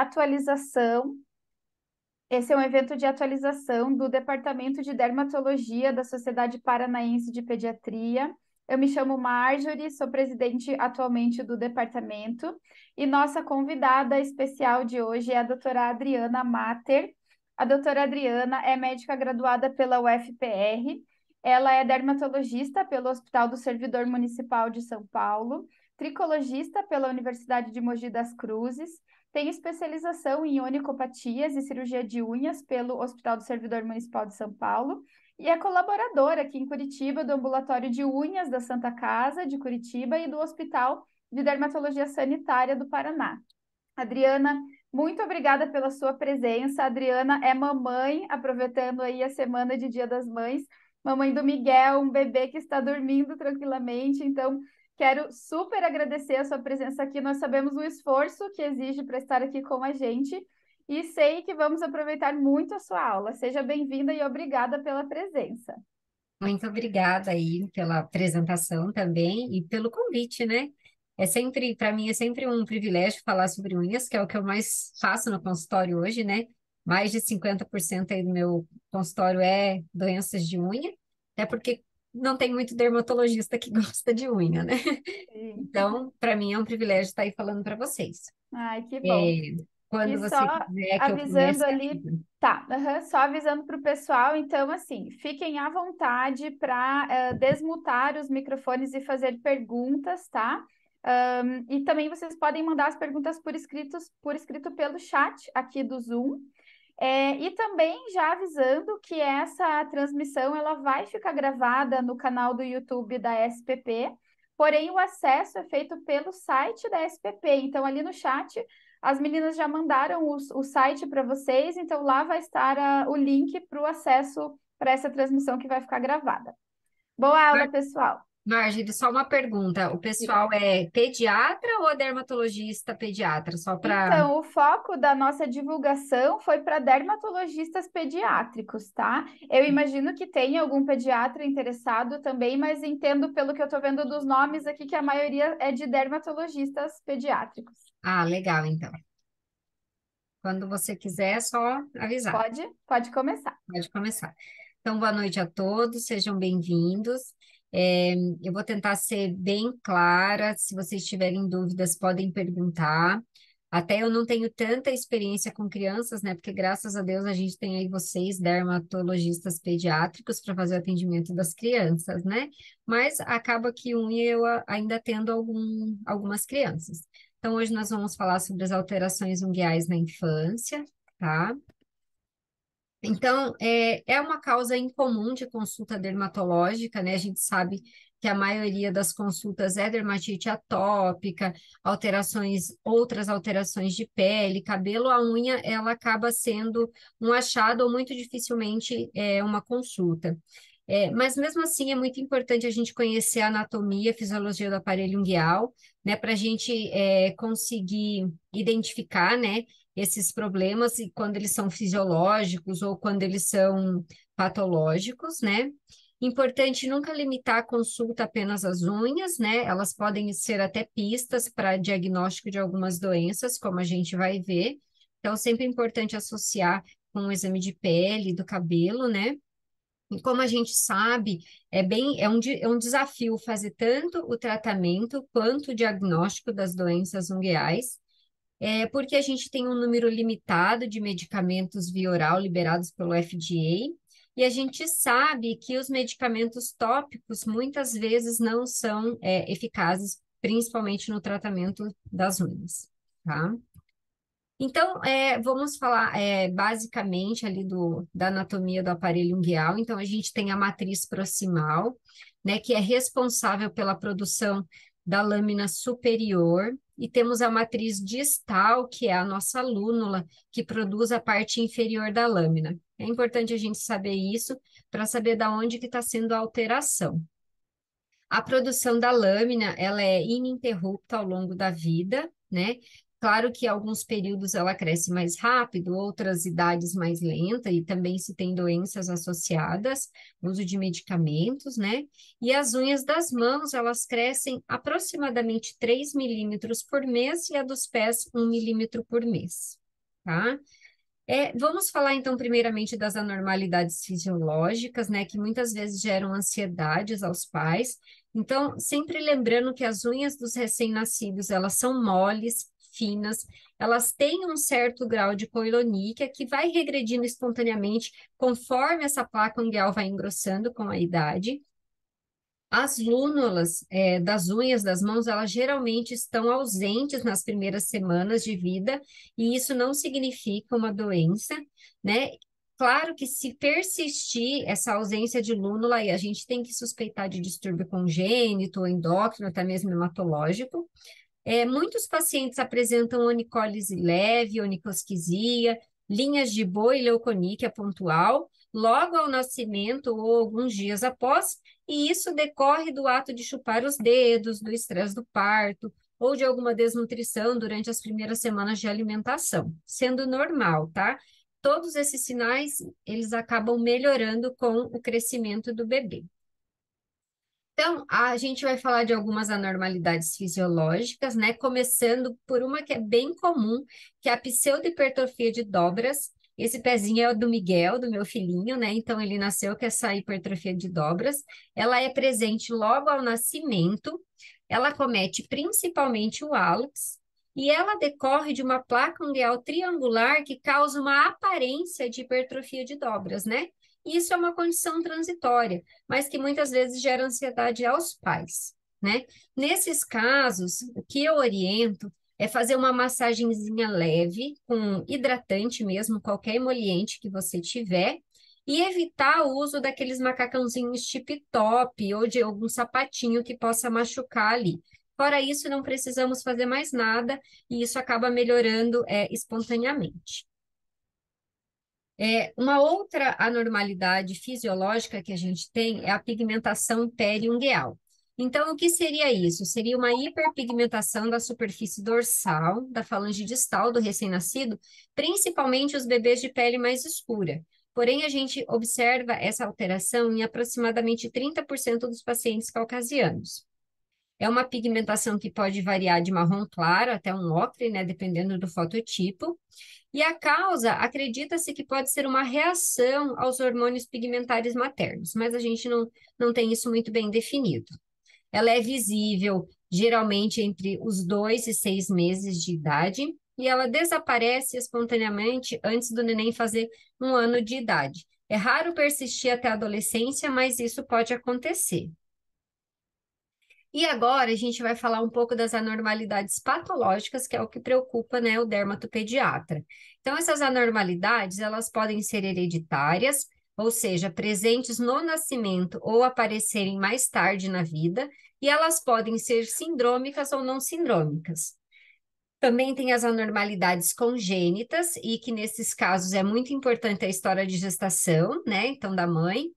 atualização. Esse é um evento de atualização do Departamento de Dermatologia da Sociedade Paranaense de Pediatria. Eu me chamo Marjorie, sou presidente atualmente do departamento, e nossa convidada especial de hoje é a doutora Adriana Mater. A doutora Adriana é médica graduada pela UFPR, ela é dermatologista pelo Hospital do Servidor Municipal de São Paulo, tricologista pela Universidade de Mogi das Cruzes, tem especialização em onicopatias e cirurgia de unhas pelo Hospital do Servidor Municipal de São Paulo e é colaboradora aqui em Curitiba do Ambulatório de Unhas da Santa Casa de Curitiba e do Hospital de Dermatologia Sanitária do Paraná. Adriana, muito obrigada pela sua presença. A Adriana é mamãe, aproveitando aí a semana de Dia das Mães, mamãe do Miguel, um bebê que está dormindo tranquilamente, então quero super agradecer a sua presença aqui. Nós sabemos o esforço que exige para estar aqui com a gente e sei que vamos aproveitar muito a sua aula. Seja bem-vinda e obrigada pela presença. Muito obrigada aí pela apresentação também e pelo convite, né? Para mim, é sempre um privilégio falar sobre unhas, que é o que eu mais faço no consultório hoje, né? Mais de 50% aí do meu consultório é doenças de unha, até porque não tem muito dermatologista que gosta de unha, né? Sim. Então, para mim é um privilégio estar aí falando para vocês. Ai, que bom. É, E quando só você quiser que eu avisando comece, ali, avisa. tá, só avisando para o pessoal, então, assim, fiquem à vontade para desmutar os microfones e fazer perguntas, tá? E também vocês podem mandar as perguntas por escrito pelo chat aqui do Zoom. E também já avisando que essa transmissão ela vai ficar gravada no canal do YouTube da SPP, porém o acesso é feito pelo site da SPP. Então, ali no chat, as meninas já mandaram o site para vocês, então lá vai estar o link para o acesso para essa transmissão que vai ficar gravada. Boa aula, pessoal! Margem, só uma pergunta. O pessoal é pediatra ou é dermatologista pediatra? Só para. Então, o foco da nossa divulgação foi para dermatologistas pediátricos, tá? Eu imagino que tenha algum pediatra interessado também, mas entendo pelo que eu estou vendo dos nomes aqui que a maioria é de dermatologistas pediátricos. Ah, legal, então. Quando você quiser, é só avisar. Pode começar. Pode começar. Então, boa noite a todos, sejam bem-vindos. É, eu vou tentar ser bem clara. Se vocês tiverem dúvidas, podem perguntar. Até eu não tenho tanta experiência com crianças, né? Porque graças a Deus a gente tem aí vocês, dermatologistas pediátricos, para fazer o atendimento das crianças, né? Mas acaba que eu ainda atendo algumas crianças. Então, hoje nós vamos falar sobre as alterações unguiais na infância, tá? Então, é uma causa incomum de consulta dermatológica, né? A gente sabe que a maioria das consultas é dermatite atópica, outras alterações de pele, cabelo, a unha, ela acaba sendo um achado ou muito dificilmente uma consulta. Mas mesmo assim é muito importante a gente conhecer a anatomia, a fisiologia do aparelho unguial, né? Para a gente conseguir identificar, né? Esses problemas e quando eles são fisiológicos ou quando eles são patológicos, né? Importante nunca limitar a consulta apenas às unhas, né? Elas podem ser até pistas para diagnóstico de algumas doenças, como a gente vai ver. Então, sempre é importante associar com o exame de pele, do cabelo, né? E como a gente sabe, é um desafio fazer tanto o tratamento quanto o diagnóstico das doenças unguiais. Porque a gente tem um número limitado de medicamentos via oral liberados pelo FDA, e a gente sabe que os medicamentos tópicos muitas vezes não são eficazes, principalmente no tratamento das unhas, tá? Então, vamos falar basicamente ali da anatomia do aparelho unguial. Então, a gente tem a matriz proximal, né, que é responsável pela produção da lâmina superior, e temos a matriz distal, que é a nossa lúnula, que produz a parte inferior da lâmina. É importante a gente saber isso para saber da onde que está sendo a alteração. A produção da lâmina, ela é ininterrupta ao longo da vida, né? Claro que alguns períodos ela cresce mais rápido, outras idades mais lenta, e também se tem doenças associadas, uso de medicamentos, né? E as unhas das mãos, elas crescem aproximadamente 3 milímetros por mês e a dos pés 1 milímetro por mês. tá? Vamos falar, então, primeiramente das anormalidades fisiológicas, né, que muitas vezes geram ansiedades aos pais. Então, sempre lembrando que as unhas dos recém-nascidos, elas são moles, finas, elas têm um certo grau de coiloníquia que vai regredindo espontaneamente conforme essa placa ungueal vai engrossando com a idade. As lúnulas, das unhas das mãos, elas geralmente estão ausentes nas primeiras semanas de vida, e isso não significa uma doença, né? Claro que se persistir essa ausência de lúnula, aí a gente tem que suspeitar de distúrbio congênito, endócrino, até mesmo hematológico. Muitos pacientes apresentam onicólise leve, onicosquisia, linhas de boa e leuconíquia pontual, logo ao nascimento ou alguns dias após, e isso decorre do ato de chupar os dedos, do estresse do parto, ou de alguma desnutrição durante as primeiras semanas de alimentação, sendo normal, tá? Todos esses sinais, eles acabam melhorando com o crescimento do bebê. Então, a gente vai falar de algumas anormalidades fisiológicas, né? Começando por uma que é bem comum, que é a pseudohipertrofia de dobras. Esse pezinho é o do Miguel, do meu filhinho, né? Então, ele nasceu com essa hipertrofia de dobras. Ela é presente logo ao nascimento. Ela comete principalmente o hálux. E ela decorre de uma placa ungueal triangular que causa uma aparência de hipertrofia de dobras, né? Isso é uma condição transitória, mas que muitas vezes gera ansiedade aos pais, né? Nesses casos, o que eu oriento é fazer uma massagenzinha leve, com hidratante mesmo, qualquer emoliente que você tiver, e evitar o uso daqueles macacãozinhos tip top ou de algum sapatinho que possa machucar ali. Fora isso, não precisamos fazer mais nada e isso acaba melhorando espontaneamente. Uma outra anormalidade fisiológica que a gente tem é a pigmentação periungueal. Então, o que seria isso? Seria uma hiperpigmentação da superfície dorsal, da falange distal do recém-nascido, principalmente os bebês de pele mais escura. Porém, a gente observa essa alteração em aproximadamente 30% dos pacientes caucasianos. É uma pigmentação que pode variar de marrom claro até um ocre, né, dependendo do fototipo. E a causa, acredita-se que pode ser uma reação aos hormônios pigmentares maternos, mas a gente não tem isso muito bem definido. Ela é visível geralmente entre os 2 e 6 meses de idade e ela desaparece espontaneamente antes do neném fazer 1 ano de idade. É raro persistir até a adolescência, mas isso pode acontecer. E agora a gente vai falar um pouco das anormalidades patológicas, que é o que preocupa, né, o dermatopediatra. Então, essas anormalidades, elas podem ser hereditárias, ou seja, presentes no nascimento ou aparecerem mais tarde na vida, e elas podem ser sindrômicas ou não sindrômicas. Também tem as anormalidades congênitas, e que nesses casos é muito importante a história de gestação, né, então da mãe.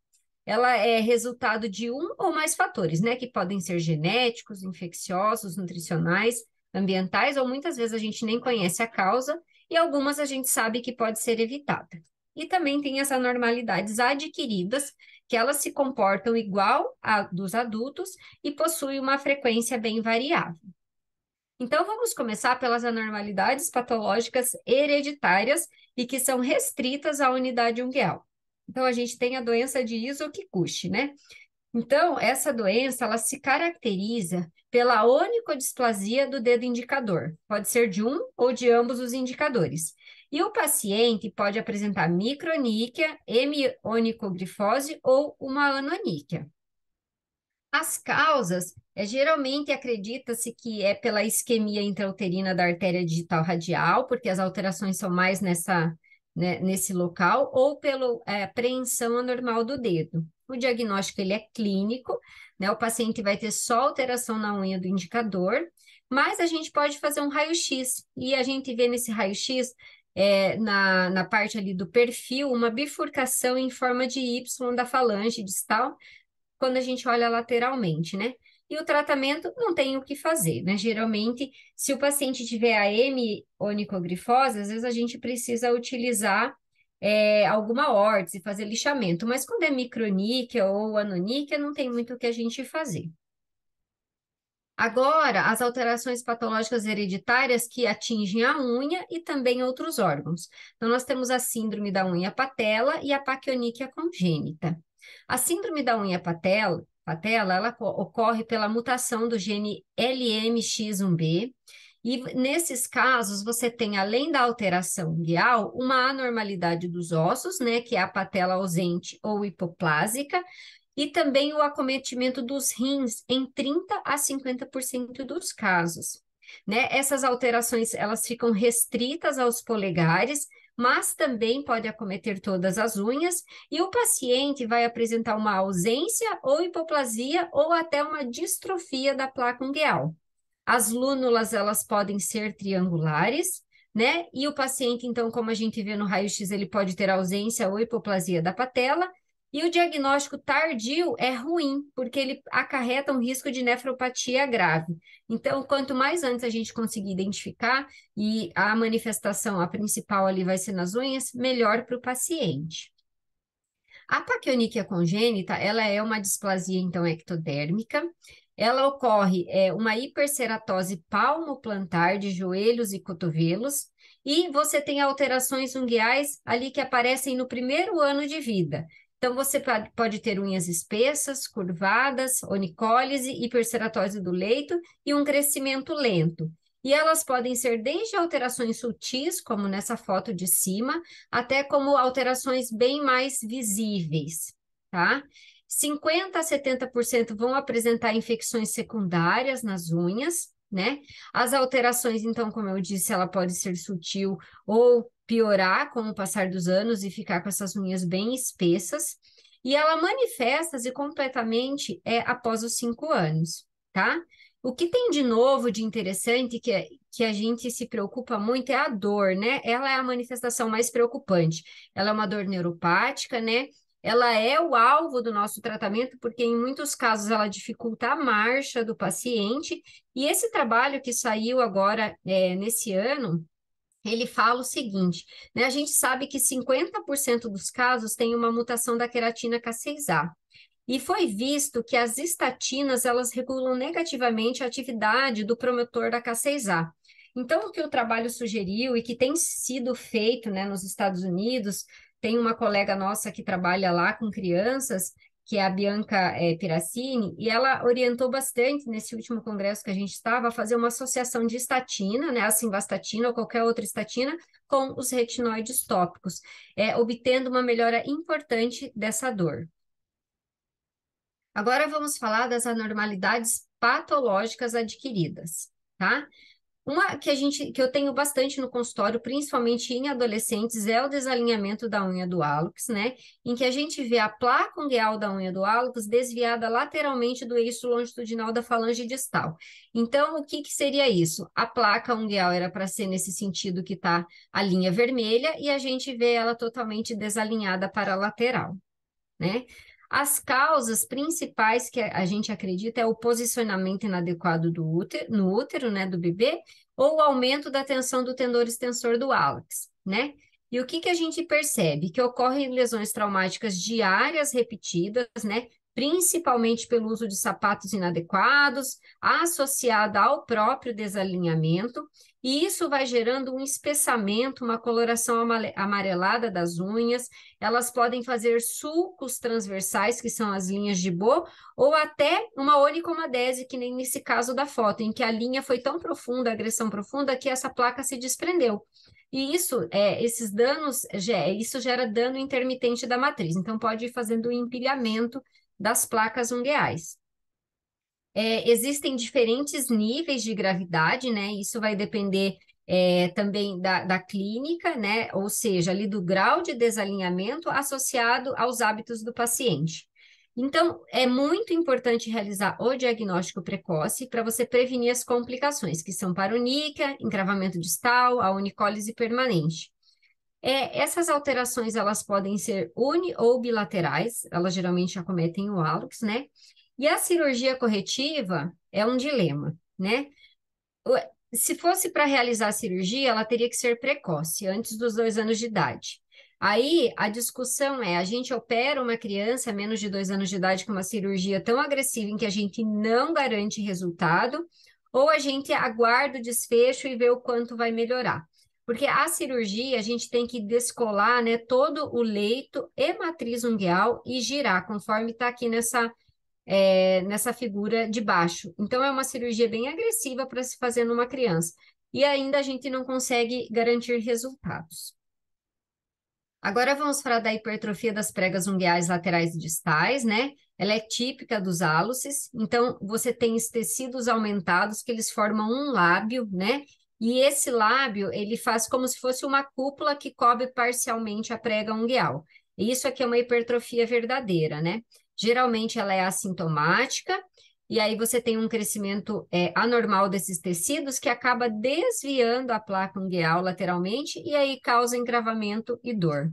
Ela é resultado de um ou mais fatores, né? Que podem ser genéticos, infecciosos, nutricionais, ambientais, ou muitas vezes a gente nem conhece a causa, e algumas a gente sabe que pode ser evitada. E também tem as anormalidades adquiridas, que elas se comportam igual a dos adultos e possuem uma frequência bem variável. Então, vamos começar pelas anormalidades patológicas hereditárias e que são restritas à unidade ungueal. Então, a gente tem a doença de Iso-Kikuchi, né? Então, essa doença, ela se caracteriza pela onicodisplasia do dedo indicador. Pode ser de um ou de ambos os indicadores. E o paciente pode apresentar microníquia, hemionicogrifose ou uma anoníquia. As causas, geralmente acredita-se que é pela isquemia intrauterina da artéria digital radial, porque as alterações são mais nesse local, ou pela apreensão anormal do dedo. O diagnóstico ele é clínico, né? O paciente vai ter só alteração na unha do indicador, mas a gente pode fazer um raio-x, e a gente vê nesse raio-x, na parte ali do perfil, uma bifurcação em forma de Y da falange distal, quando a gente olha lateralmente, né? E o tratamento não tem o que fazer, né? Geralmente, se o paciente tiver a hemionicogrifose, às vezes a gente precisa utilizar alguma órtese, fazer lixamento, mas quando é microníquia ou anoníquia, não tem muito o que a gente fazer. Agora, as alterações patológicas hereditárias que atingem a unha e também outros órgãos. Então, nós temos a síndrome da unha patela e a paquionychia congênita. A síndrome da unha patela, ela ocorre pela mutação do gene LMX1B, e nesses casos você tem, além da alteração ungueal, uma anormalidade dos ossos, né, que é a patela ausente ou hipoplásica, e também o acometimento dos rins em 30 a 50% dos casos. Né? Essas alterações, elas ficam restritas aos polegares, mas também pode acometer todas as unhas, e o paciente vai apresentar uma ausência ou hipoplasia ou até uma distrofia da placa ungueal. As lúnulas, elas podem ser triangulares, né? E o paciente, então, como a gente vê no raio-x, ele pode ter ausência ou hipoplasia da patela, e o diagnóstico tardio é ruim, porque ele acarreta um risco de nefropatia grave. Então, quanto mais antes a gente conseguir identificar, e a manifestação, a principal ali vai ser nas unhas, melhor para o paciente. A paquionychia congênita, ela é uma displasia, então, ectodérmica. Ela ocorre, uma hiperceratose palmoplantar de joelhos e cotovelos, e você tem alterações ungueais ali que aparecem no primeiro ano de vida. Então, você pode ter unhas espessas, curvadas, onicólise, hiperceratose do leito e um crescimento lento. E elas podem ser desde alterações sutis, como nessa foto de cima, até como alterações bem mais visíveis, tá? 50 a 70% vão apresentar infecções secundárias nas unhas, né? As alterações, então, como eu disse, ela pode ser sutil ou piorar com o passar dos anos e ficar com essas unhas bem espessas. E ela manifesta-se completamente após os 5 anos, tá? O que tem de novo, de interessante, que a gente se preocupa muito é a dor, né? Ela é a manifestação mais preocupante. Ela é uma dor neuropática, né? Ela é o alvo do nosso tratamento, porque em muitos casos ela dificulta a marcha do paciente. E esse trabalho que saiu agora, nesse ano, ele fala o seguinte, né? A gente sabe que 50% dos casos tem uma mutação da queratina K6A. E foi visto que as estatinas, elas regulam negativamente a atividade do promotor da K6A. Então, o que o trabalho sugeriu e que tem sido feito, né, nos Estados Unidos, tem uma colega nossa que trabalha lá com crianças, que é a Bianca Piracini, e ela orientou bastante nesse último congresso que a gente estava a fazer uma associação de estatina, né, a simvastatina ou qualquer outra estatina, com os retinoides tópicos, obtendo uma melhora importante dessa dor. Agora vamos falar das anormalidades patológicas adquiridas, tá? Uma que eu tenho bastante no consultório, principalmente em adolescentes, é o desalinhamento da unha do hálux, né? Em que a gente vê a placa ungueal da unha do hálux desviada lateralmente do eixo longitudinal da falange distal. Então, o que seria isso? A placa ungueal era para ser nesse sentido que está a linha vermelha e a gente vê ela totalmente desalinhada para a lateral, né? As causas principais que a gente acredita é o posicionamento inadequado do útero, no útero, né, do bebê, ou o aumento da tensão do tendor extensor do hálux, né? E o que a gente percebe? Que ocorrem lesões traumáticas diárias repetidas, né? Principalmente pelo uso de sapatos inadequados, associada ao próprio desalinhamento, e isso vai gerando um espessamento, uma coloração amarelada das unhas. Elas podem fazer sulcos transversais, que são as linhas de Bo, ou até uma onicomadese, que nem nesse caso da foto, em que a linha foi tão profunda, a agressão profunda, que essa placa se desprendeu. E isso, esses danos, isso gera dano intermitente da matriz, então pode ir fazendo o empilhamento das placas ungueais. Existem diferentes níveis de gravidade, né? Isso vai depender também da clínica, né? Ou seja, ali do grau de desalinhamento associado aos hábitos do paciente. Então, é muito importante realizar o diagnóstico precoce para você prevenir as complicações, que são paroníquia, encravamento distal, a onicólise permanente. Essas alterações, elas podem ser uni ou bilaterais, elas geralmente acometem o hálux, né? E a cirurgia corretiva é um dilema, né? Se fosse para realizar a cirurgia, ela teria que ser precoce, antes dos 2 anos de idade. Aí a discussão é: a gente opera uma criança menos de 2 anos de idade com uma cirurgia tão agressiva em que a gente não garante resultado, ou a gente aguarda o desfecho e vê o quanto vai melhorar? Porque a cirurgia a gente tem que descolar, né, todo o leito e matriz ungueal e girar, conforme está aqui nessa figura de baixo. Então, é uma cirurgia bem agressiva para se fazer numa criança. E ainda a gente não consegue garantir resultados. Agora vamos falar da hipertrofia das pregas ungueais laterais e distais, né? Ela é típica dos áluces, então você tem os tecidos aumentados que eles formam um lábio, né? E esse lábio, ele faz como se fosse uma cúpula que cobre parcialmente a prega ungueal. E isso aqui é uma hipertrofia verdadeira, né? Geralmente ela é assintomática, e aí você tem um crescimento anormal desses tecidos que acaba desviando a placa ungueal lateralmente e aí causa encravamento e dor.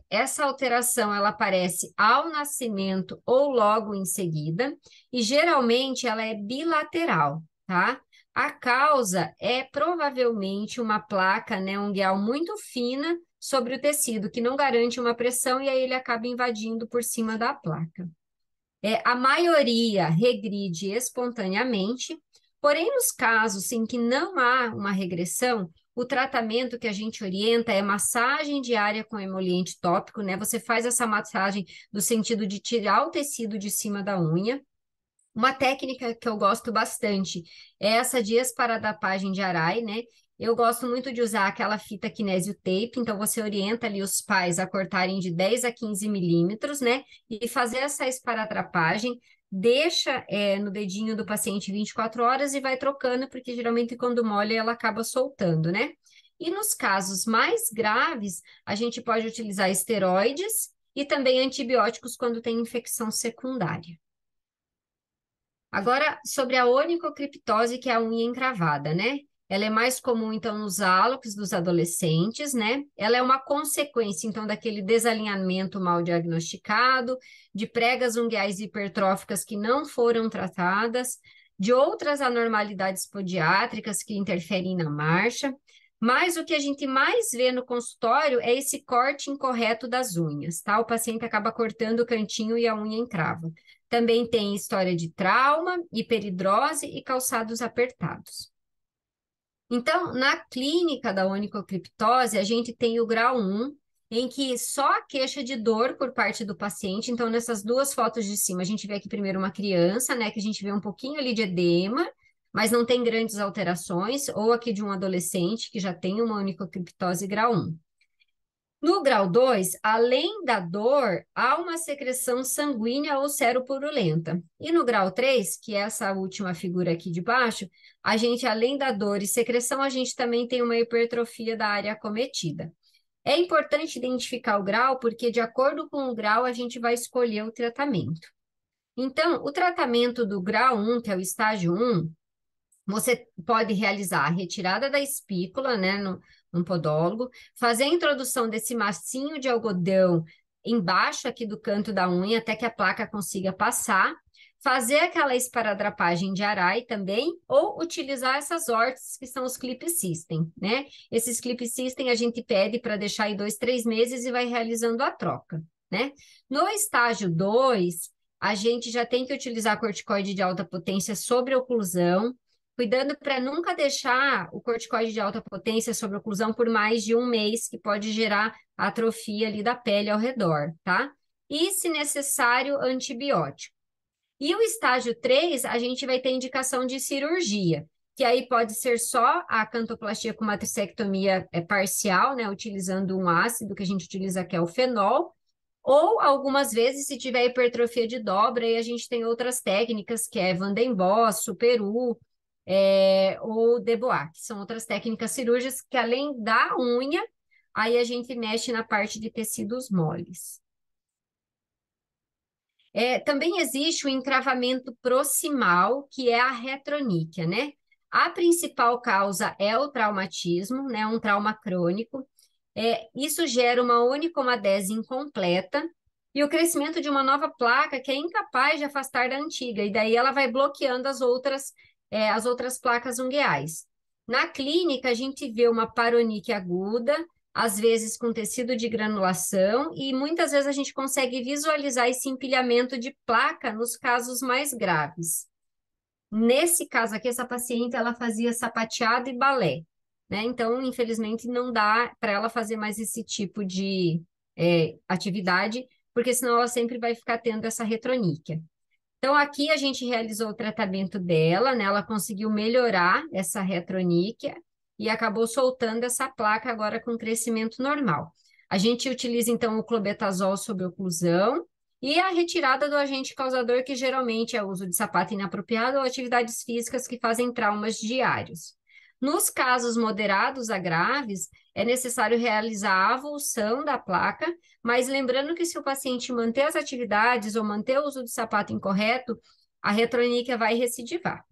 Essa alteração ela aparece ao nascimento ou logo em seguida, e geralmente ela é bilateral, tá? A causa é provavelmente uma placa, né, ungueal muito fina sobre o tecido, que não garante uma pressão e aí ele acaba invadindo por cima da placa. A maioria regride espontaneamente, porém, nos casos em que não há uma regressão, o tratamento que a gente orienta é massagem diária com emoliente tópico, né? Você faz essa massagem no sentido de tirar o tecido de cima da unha. Uma técnica que eu gosto bastante é essa de esparadapagem de Arai, né? Eu gosto muito de usar aquela fita kinésio tape, então você orienta ali os pais a cortarem de 10 a 15 milímetros, né? E fazer essa esparadrapagem, deixa no dedinho do paciente 24 horas e vai trocando, porque geralmente quando molha ela acaba soltando, né? E nos casos mais graves, a gente pode utilizar esteroides e também antibióticos quando tem infecção secundária. Agora, sobre a onicocriptose, que é a unha encravada, né? Ela é mais comum, então, nos álopes dos adolescentes, né? Ela é uma consequência, então, daquele desalinhamento mal diagnosticado, de pregas ungueais hipertróficas que não foram tratadas, de outras anormalidades podiátricas que interferem na marcha. Mas o que a gente mais vê no consultório é esse corte incorreto das unhas, tá? O paciente acaba cortando o cantinho e a unha encrava. Também tem história de trauma, hiperidrose e calçados apertados. Então, na clínica da onicocriptose, a gente tem o grau 1, em que só a queixa de dor por parte do paciente. Então, nessas duas fotos de cima, a gente vê aqui primeiro uma criança, né, que a gente vê um pouquinho ali de edema, mas não tem grandes alterações, ou aqui de um adolescente que já tem uma onicocriptose grau 1. No grau 2, além da dor, há uma secreção sanguínea ou seropurulenta. E no grau 3, que é essa última figura aqui de baixo, a gente, além da dor e secreção, a gente também tem uma hipertrofia da área acometida. É importante identificar o grau, porque de acordo com o grau, a gente vai escolher o tratamento. Então, o tratamento do grau 1, que é o estágio 1, você pode realizar a retirada da espícula, né, no podólogo, fazer a introdução desse massinho de algodão embaixo aqui do canto da unha até que a placa consiga passar, fazer aquela esparadrapagem de Arai também, ou utilizar essas órteses que são os clip system, né? Esses clip system a gente pede para deixar aí 2, 3 meses e vai realizando a troca, né? No estágio 2, a gente já tem que utilizar corticoide de alta potência sobre a oclusão, cuidando para nunca deixar o corticoide de alta potência sob oclusão por mais de um mês, que pode gerar atrofia ali da pele ao redor, tá? E, se necessário, antibiótico. E o estágio 3, a gente vai ter indicação de cirurgia, que aí pode ser só a cantoplastia com matricectomia parcial, né, utilizando um ácido que a gente utiliza, que é o fenol, ou algumas vezes, se tiver hipertrofia de dobra, aí a gente tem outras técnicas, que é Van den Bosch, Superu, ou Debois, que são outras técnicas cirúrgicas que, além da unha, aí a gente mexe na parte de tecidos moles. Também existe o encravamento proximal, que é a retroníquia, né? A principal causa é o traumatismo, né? Um trauma crônico. Isso gera uma onicomadese incompleta e o crescimento de uma nova placa que é incapaz de afastar da antiga, e daí ela vai bloqueando as outras placas ungueais. Na clínica, a gente vê uma paronique aguda, às vezes com tecido de granulação, e muitas vezes a gente consegue visualizar esse empilhamento de placa nos casos mais graves. Nesse caso aqui, essa paciente, ela fazia sapateado e balé, né? Então, infelizmente, não dá para ela fazer mais esse tipo de atividade, porque senão ela sempre vai ficar tendo essa retroníquia. Então, aqui a gente realizou o tratamento dela, né? Ela conseguiu melhorar essa retroníquia e acabou soltando essa placa agora com crescimento normal. A gente utiliza, então, o clobetasol sob oclusão e a retirada do agente causador, que geralmente é o uso de sapato inapropriado ou atividades físicas que fazem traumas diários. Nos casos moderados a graves, é necessário realizar a avulsão da placa, mas lembrando que se o paciente manter as atividades ou manter o uso de sapato incorreto, a retroníquia vai recidivar.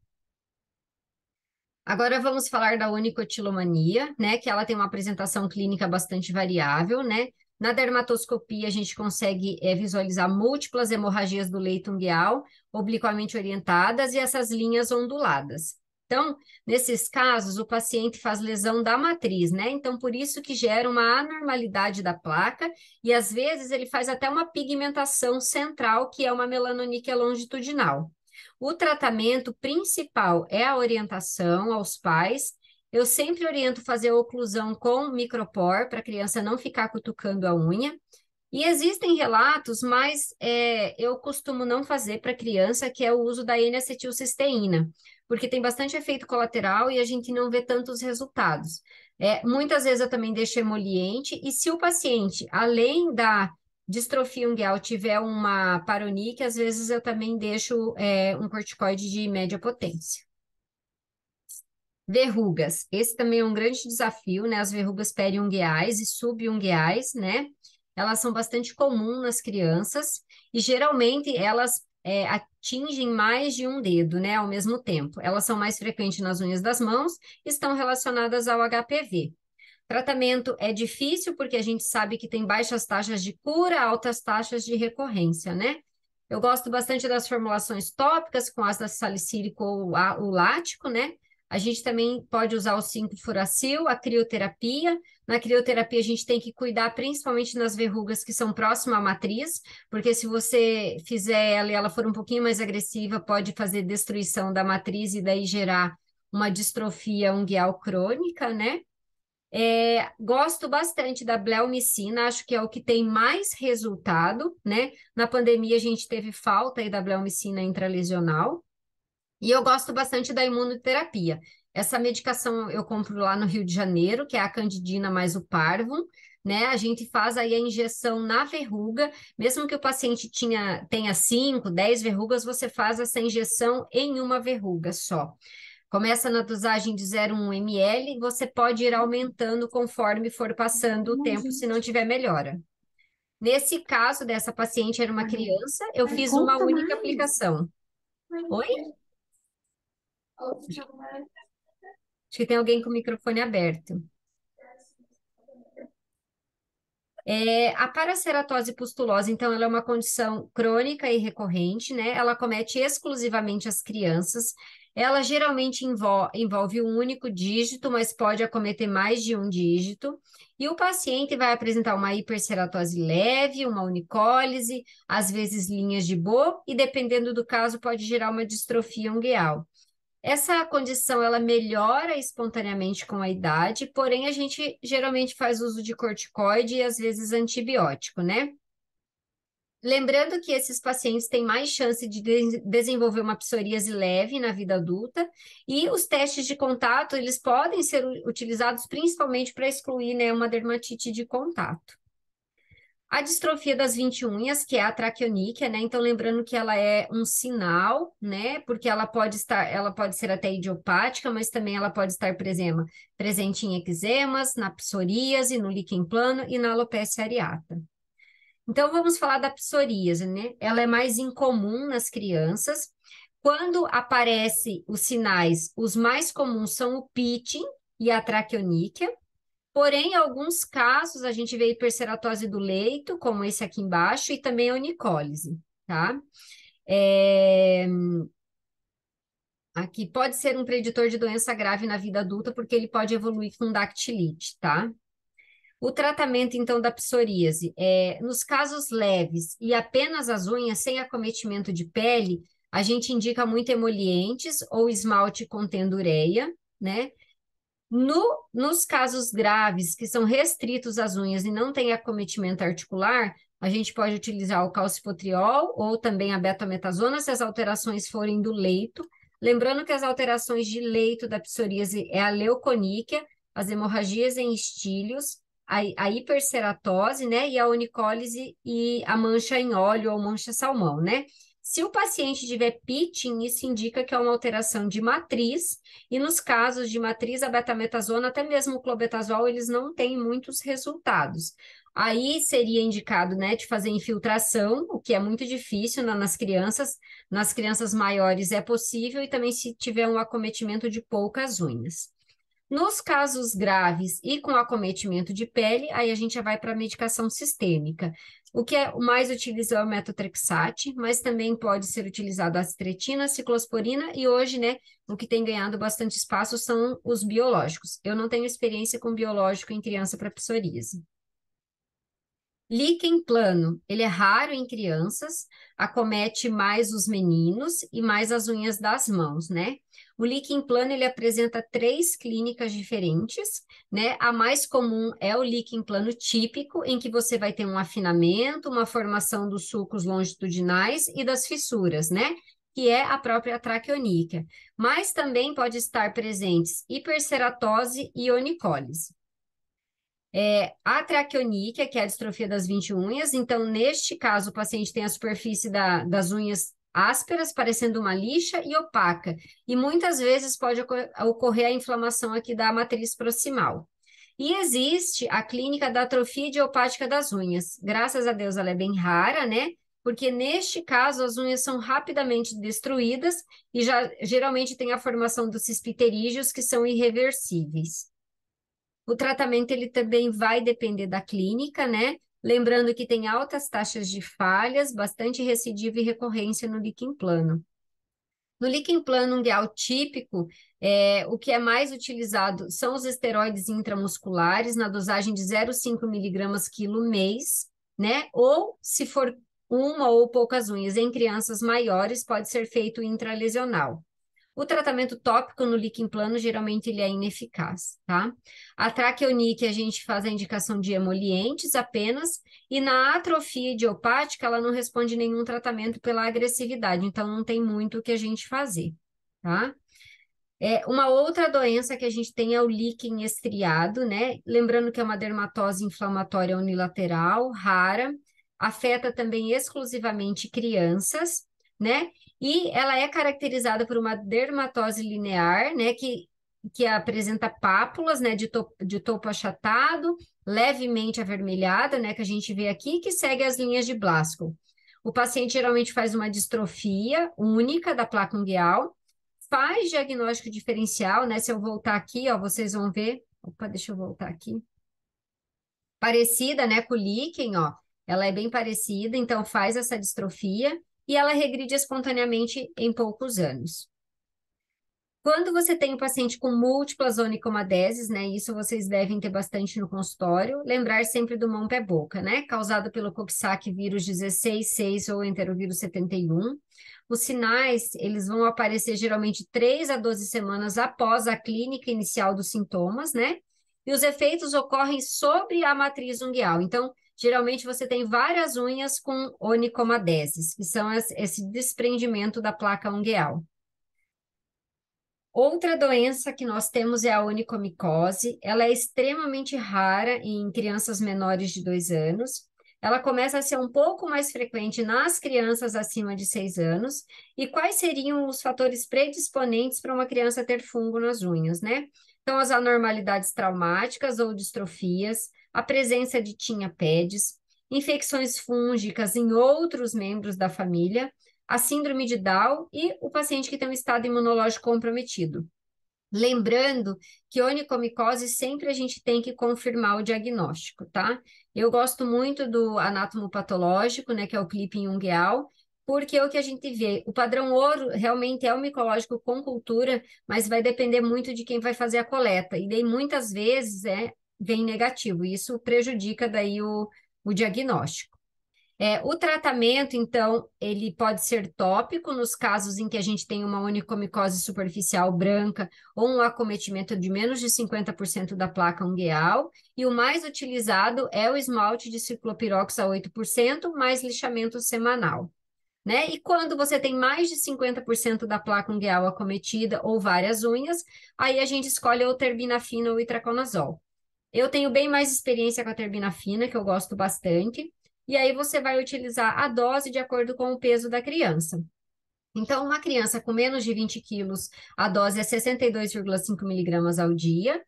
Agora vamos falar da onicotilomania, né, que ela tem uma apresentação clínica bastante variável, né? Na dermatoscopia, a gente consegue visualizar múltiplas hemorragias do leito ungueal, obliquamente orientadas, e essas linhas onduladas. Então, nesses casos, o paciente faz lesão da matriz, né? Então, por isso que gera uma anormalidade da placa, e às vezes ele faz até uma pigmentação central, que é uma melanoníquia longitudinal. O tratamento principal é a orientação aos pais. Eu sempre oriento fazer a oclusão com micropor, para a criança não ficar cutucando a unha. E existem relatos, mas eu costumo não fazer para criança, que é o uso da N-acetilcisteína, porque tem bastante efeito colateral e a gente não vê tantos resultados. Muitas vezes eu também deixo emoliente, e se o paciente, além da distrofia ungueal, tiver uma paronique, às vezes eu também deixo um corticoide de média potência. Verrugas, esse também é um grande desafio, né? As verrugas periungueais e subungueais, né? Elas são bastante comuns nas crianças e geralmente elas atingem mais de um dedo, né? Ao mesmo tempo. Elas são mais frequentes nas unhas das mãos e estão relacionadas ao HPV. Tratamento é difícil porque a gente sabe que tem baixas taxas de cura, altas taxas de recorrência, né? Eu gosto bastante das formulações tópicas com ácido salicílico ou o lático, né? A gente também pode usar o 5-furacil, a crioterapia. Na crioterapia, a gente tem que cuidar principalmente nas verrugas que são próximas à matriz, porque se você fizer ela e ela for um pouquinho mais agressiva, pode fazer destruição da matriz e daí gerar uma distrofia ungueal crônica, né? Gosto bastante da bleomicina, acho que é o que tem mais resultado, né? Na pandemia, a gente teve falta aí da bleomicina intralesional. E eu gosto bastante da imunoterapia. Essa medicação eu compro lá no Rio de Janeiro, que é a Candidina mais o Parvum, né? A gente faz aí a injeção na verruga, mesmo que o paciente tenha 5, 10 verrugas, você faz essa injeção em uma verruga só. Começa na dosagem de 0,1 ml, você pode ir aumentando conforme for passando o tempo, se não tiver melhora. Nesse caso dessa paciente, era uma criança, eu fiz uma Conta única mais. aplicação. Oi? Acho que tem alguém com o microfone aberto. A paraceratose pustulose, então, ela é uma condição crônica e recorrente, né? Ela comete exclusivamente as crianças. Ela geralmente envolve um único dígito, mas pode acometer mais de um dígito. E o paciente vai apresentar uma hiperceratose leve, uma unicólise, às vezes linhas de Bow, e dependendo do caso, pode gerar uma distrofia ungueal. Essa condição ela melhora espontaneamente com a idade, porém a gente geralmente faz uso de corticoide e às vezes antibiótico, né? Lembrando que esses pacientes têm mais chance de desenvolver uma psoríase leve na vida adulta, e os testes de contato, eles podem ser utilizados principalmente para excluir, né, uma dermatite de contato. A distrofia das 20 unhas, que é a traqueoníquea, né? Então, lembrando que ela é um sinal, né? Porque ela pode ser até idiopática, mas também ela pode estar presente em eczemas, na psoríase, no líquen plano e na alopecia areata. Então, vamos falar da psoríase, né? Ela é mais incomum nas crianças. Quando aparecem os sinais, os mais comuns são o pitting e a traqueoníquea. Porém, em alguns casos, a gente vê hiperceratose do leito, como esse aqui embaixo, e também a unicólise, tá? É, Aqui pode ser um preditor de doença grave na vida adulta, porque ele pode evoluir com dactilite, tá? O tratamento, então, da psoríase, nos casos leves e apenas as unhas, sem acometimento de pele, a gente indica muito emolientes ou esmalte contendo ureia, né? Nos casos graves, que são restritos às unhas e não tem acometimento articular, a gente pode utilizar o calcipotriol ou também a betametasona, se as alterações forem do leito. Lembrando que as alterações de leito da psoríase é a leuconíquia, as hemorragias em estílios, a hiperceratose, né, e a onicólise e a mancha em óleo ou mancha salmão, né? Se o paciente tiver pitting, isso indica que é uma alteração de matriz, e nos casos de matriz, a betametasona, até mesmo o clobetasol, eles não têm muitos resultados. Aí seria indicado, né, de fazer infiltração, o que é muito difícil nas crianças maiores é possível, e também se tiver um acometimento de poucas unhas. Nos casos graves e com acometimento de pele, aí a gente já vai para a medicação sistêmica. O que é o mais utilizado é o metotrexate, mas também pode ser utilizado a astretina, ciclosporina e hoje, né, o que tem ganhado bastante espaço são os biológicos. Eu não tenho experiência com biológico em criança para psoríase. Líquen plano, ele é raro em crianças, acomete mais os meninos e mais as unhas das mãos, né? O líquen plano, ele apresenta 3 clínicas diferentes, né? A mais comum é o líquen plano típico, em que você vai ter um afinamento, uma formação dos sulcos longitudinais e das fissuras, né? Que é a própria traqueoníquea. Mas também pode estar presentes hiperceratose e onicólise. A traqueoníquea, que é a distrofia das 20 unhas, então, neste caso, o paciente tem a superfície das unhas ásperas, parecendo uma lixa e opaca, e muitas vezes pode ocorrer a inflamação aqui da matriz proximal. E existe a clínica da atrofia idiopática das unhas. Graças a Deus ela é bem rara, né? Porque neste caso as unhas são rapidamente destruídas e já geralmente tem a formação dos cispiterígeos que são irreversíveis. O tratamento ele também vai depender da clínica, né? Lembrando que tem altas taxas de falhas, bastante recidiva e recorrência no líquen plano. No líquen plano ungueal típico, o que é mais utilizado são os esteroides intramusculares, na dosagem de 0,5 miligramas quilo mês, né? Ou, se for uma ou poucas unhas em crianças maiores, pode ser feito intralesional. O tratamento tópico no líquen plano, geralmente, ele é ineficaz, tá? A traqueoníquea, a gente faz a indicação de emolientes apenas, e na atrofia idiopática, ela não responde nenhum tratamento pela agressividade, então não tem muito o que a gente fazer, tá? Uma outra doença que a gente tem é o líquen estriado, né? Lembrando que é uma dermatose inflamatória unilateral, rara, afeta também exclusivamente crianças, né? E ela é caracterizada por uma dermatose linear, né? Que apresenta pápulas, né? De topo achatado, levemente avermelhada, né? Que a gente vê aqui, que segue as linhas de Blaschko. O paciente geralmente faz uma distrofia única da placa ungueal, faz diagnóstico diferencial, né? Se eu voltar aqui, ó, vocês vão ver. Opa, deixa eu voltar aqui. Parecida, né, com o líquen, ó. Ela é bem parecida, então faz essa distrofia e ela regride espontaneamente em poucos anos. Quando você tem um paciente com múltiplas onicomadeses, né, isso vocês devem ter bastante no consultório, lembrar sempre do mão-pé-boca, né, causado pelo Coxsackie vírus 16.6 ou enterovírus 71. Os sinais, eles vão aparecer geralmente 3 a 12 semanas após a clínica inicial dos sintomas, né, e os efeitos ocorrem sobre a matriz ungueal. Então, geralmente você tem várias unhas com onicomadeses, que são esse desprendimento da placa ungueal. Outra doença que nós temos é a onicomicose. Ela é extremamente rara em crianças menores de 2 anos. Ela começa a ser um pouco mais frequente nas crianças acima de 6 anos. E quais seriam os fatores predisponentes para uma criança ter fungo nas unhas, né? Então, as anormalidades traumáticas ou distrofias, a presença de tinha pedis, infecções fúngicas em outros membros da família, a síndrome de Down e o paciente que tem um estado imunológico comprometido. Lembrando que onicomicose sempre a gente tem que confirmar o diagnóstico, tá? Eu gosto muito do anatomopatológico, né, que é o clipping ungueal, porque é o que a gente vê, o padrão ouro realmente é o micológico com cultura, mas vai depender muito de quem vai fazer a coleta. E daí muitas vezes vem negativo. Isso prejudica daí o diagnóstico. O tratamento, então, ele pode ser tópico nos casos em que a gente tem uma onicomicose superficial branca ou um acometimento de menos de 50% da placa ungueal, e o mais utilizado é o esmalte de ciclopirox a 8% mais lixamento semanal. Né? E quando você tem mais de 50% da placa ungueal acometida ou várias unhas, aí a gente escolhe ou terbinafina ou itraconazol. Eu tenho bem mais experiência com a terbinafina, que eu gosto bastante, e aí você vai utilizar a dose de acordo com o peso da criança. Então, uma criança com menos de 20 quilos, a dose é 62,5 miligramas ao dia.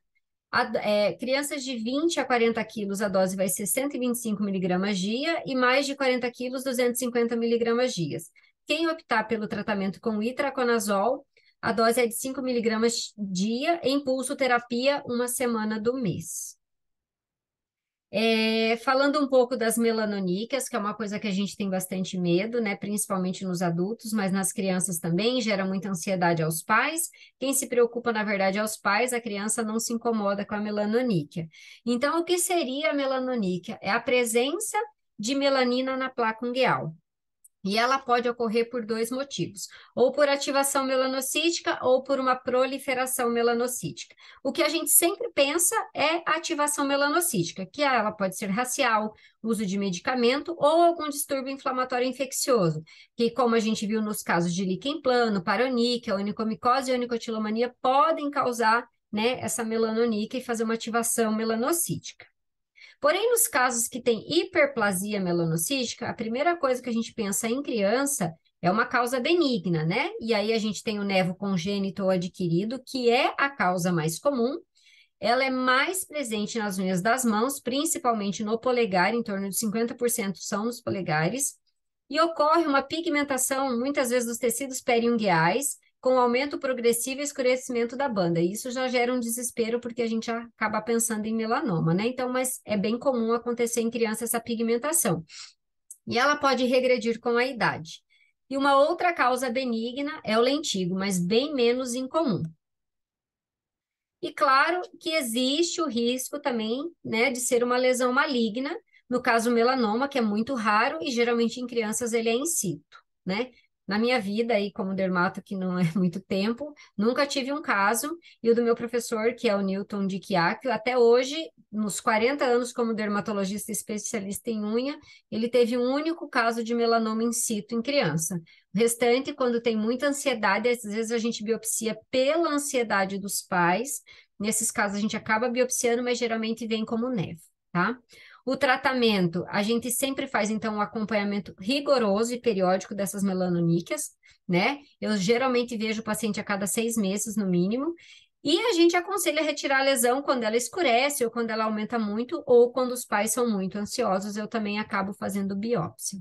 Crianças de 20 a 40 quilos, a dose vai ser 125 miligramas dia, e mais de 40 quilos, 250 miligramas dias. Quem optar pelo tratamento com itraconazol, a dose é de 5 miligramas dia, em pulso terapia, uma semana do mês. Falando um pouco das melanoníqueas, que é uma coisa que a gente tem bastante medo, né? Principalmente nos adultos, mas nas crianças também, gera muita ansiedade aos pais. Quem se preocupa, na verdade, aos pais, a criança não se incomoda com a melanoníquea. Então, o que seria a melanoníquea? É a presença de melanina na placa ungueal. E ela pode ocorrer por dois motivos, ou por ativação melanocítica ou por uma proliferação melanocítica. O que a gente sempre pensa é a ativação melanocítica, que ela pode ser racial, uso de medicamento ou algum distúrbio inflamatório infeccioso, que como a gente viu nos casos de líquen plano, paroníquea, onicomicose e onicotilomania, podem causar, né, essa melanoníquea e fazer uma ativação melanocítica. Porém, nos casos que tem hiperplasia melanocítica, a primeira coisa que a gente pensa em criança é uma causa benigna, né? E aí a gente tem o nevo congênito ou adquirido, que é a causa mais comum. Ela é mais presente nas unhas das mãos, principalmente no polegar, em torno de 50% são nos polegares. E ocorre uma pigmentação, muitas vezes, dos tecidos periungueais, com aumento progressivo e escurecimento da banda. E isso já gera um desespero, porque a gente acaba pensando em melanoma, né? Então, mas é bem comum acontecer em criança essa pigmentação. E ela pode regredir com a idade. E uma outra causa benigna é o lentigo, mas bem menos incomum. E claro que existe o risco também, né, de ser uma lesão maligna, no caso melanoma, que é muito raro e geralmente em crianças ele é in situ, né? Na minha vida aí como dermato, que não é muito tempo, nunca tive um caso, e o do meu professor, que é o Newton de Chiacchio, até hoje, nos 40 anos como dermatologista especialista em unha, ele teve um único caso de melanoma in situ em criança. O restante, quando tem muita ansiedade, às vezes a gente biopsia pela ansiedade dos pais. Nesses casos, a gente acaba biopsiando, mas geralmente vem como nevo, tá? O tratamento, a gente sempre faz, então, um acompanhamento rigoroso e periódico dessas melanoníqueas, né? Eu geralmente vejo o paciente a cada 6 meses, no mínimo, e a gente aconselha a retirar a lesão quando ela escurece ou quando ela aumenta muito, ou quando os pais são muito ansiosos, eu também acabo fazendo biópsia.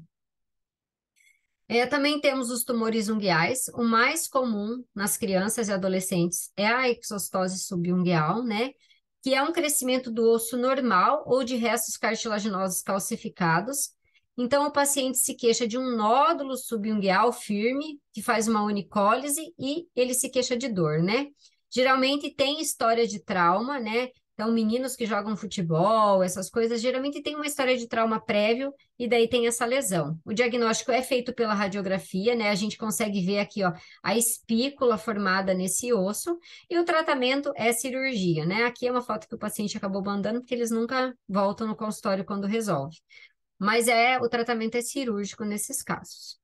Também temos os tumores ungueais. O mais comum nas crianças e adolescentes é a exostose subungueal, né? Que é um crescimento do osso normal ou de restos cartilaginosos calcificados. Então, o paciente se queixa de um nódulo subungueal firme, que faz uma onicólise, e ele se queixa de dor, né? Geralmente tem história de trauma, né? Então, meninos que jogam futebol, essas coisas, geralmente tem uma história de trauma prévio e daí tem essa lesão. O diagnóstico é feito pela radiografia, né? A gente consegue ver aqui, ó, a espícula formada nesse osso, e o tratamento é cirurgia, né? Aqui é uma foto que o paciente acabou mandando, porque eles nunca voltam no consultório quando resolve. Mas o tratamento é cirúrgico nesses casos.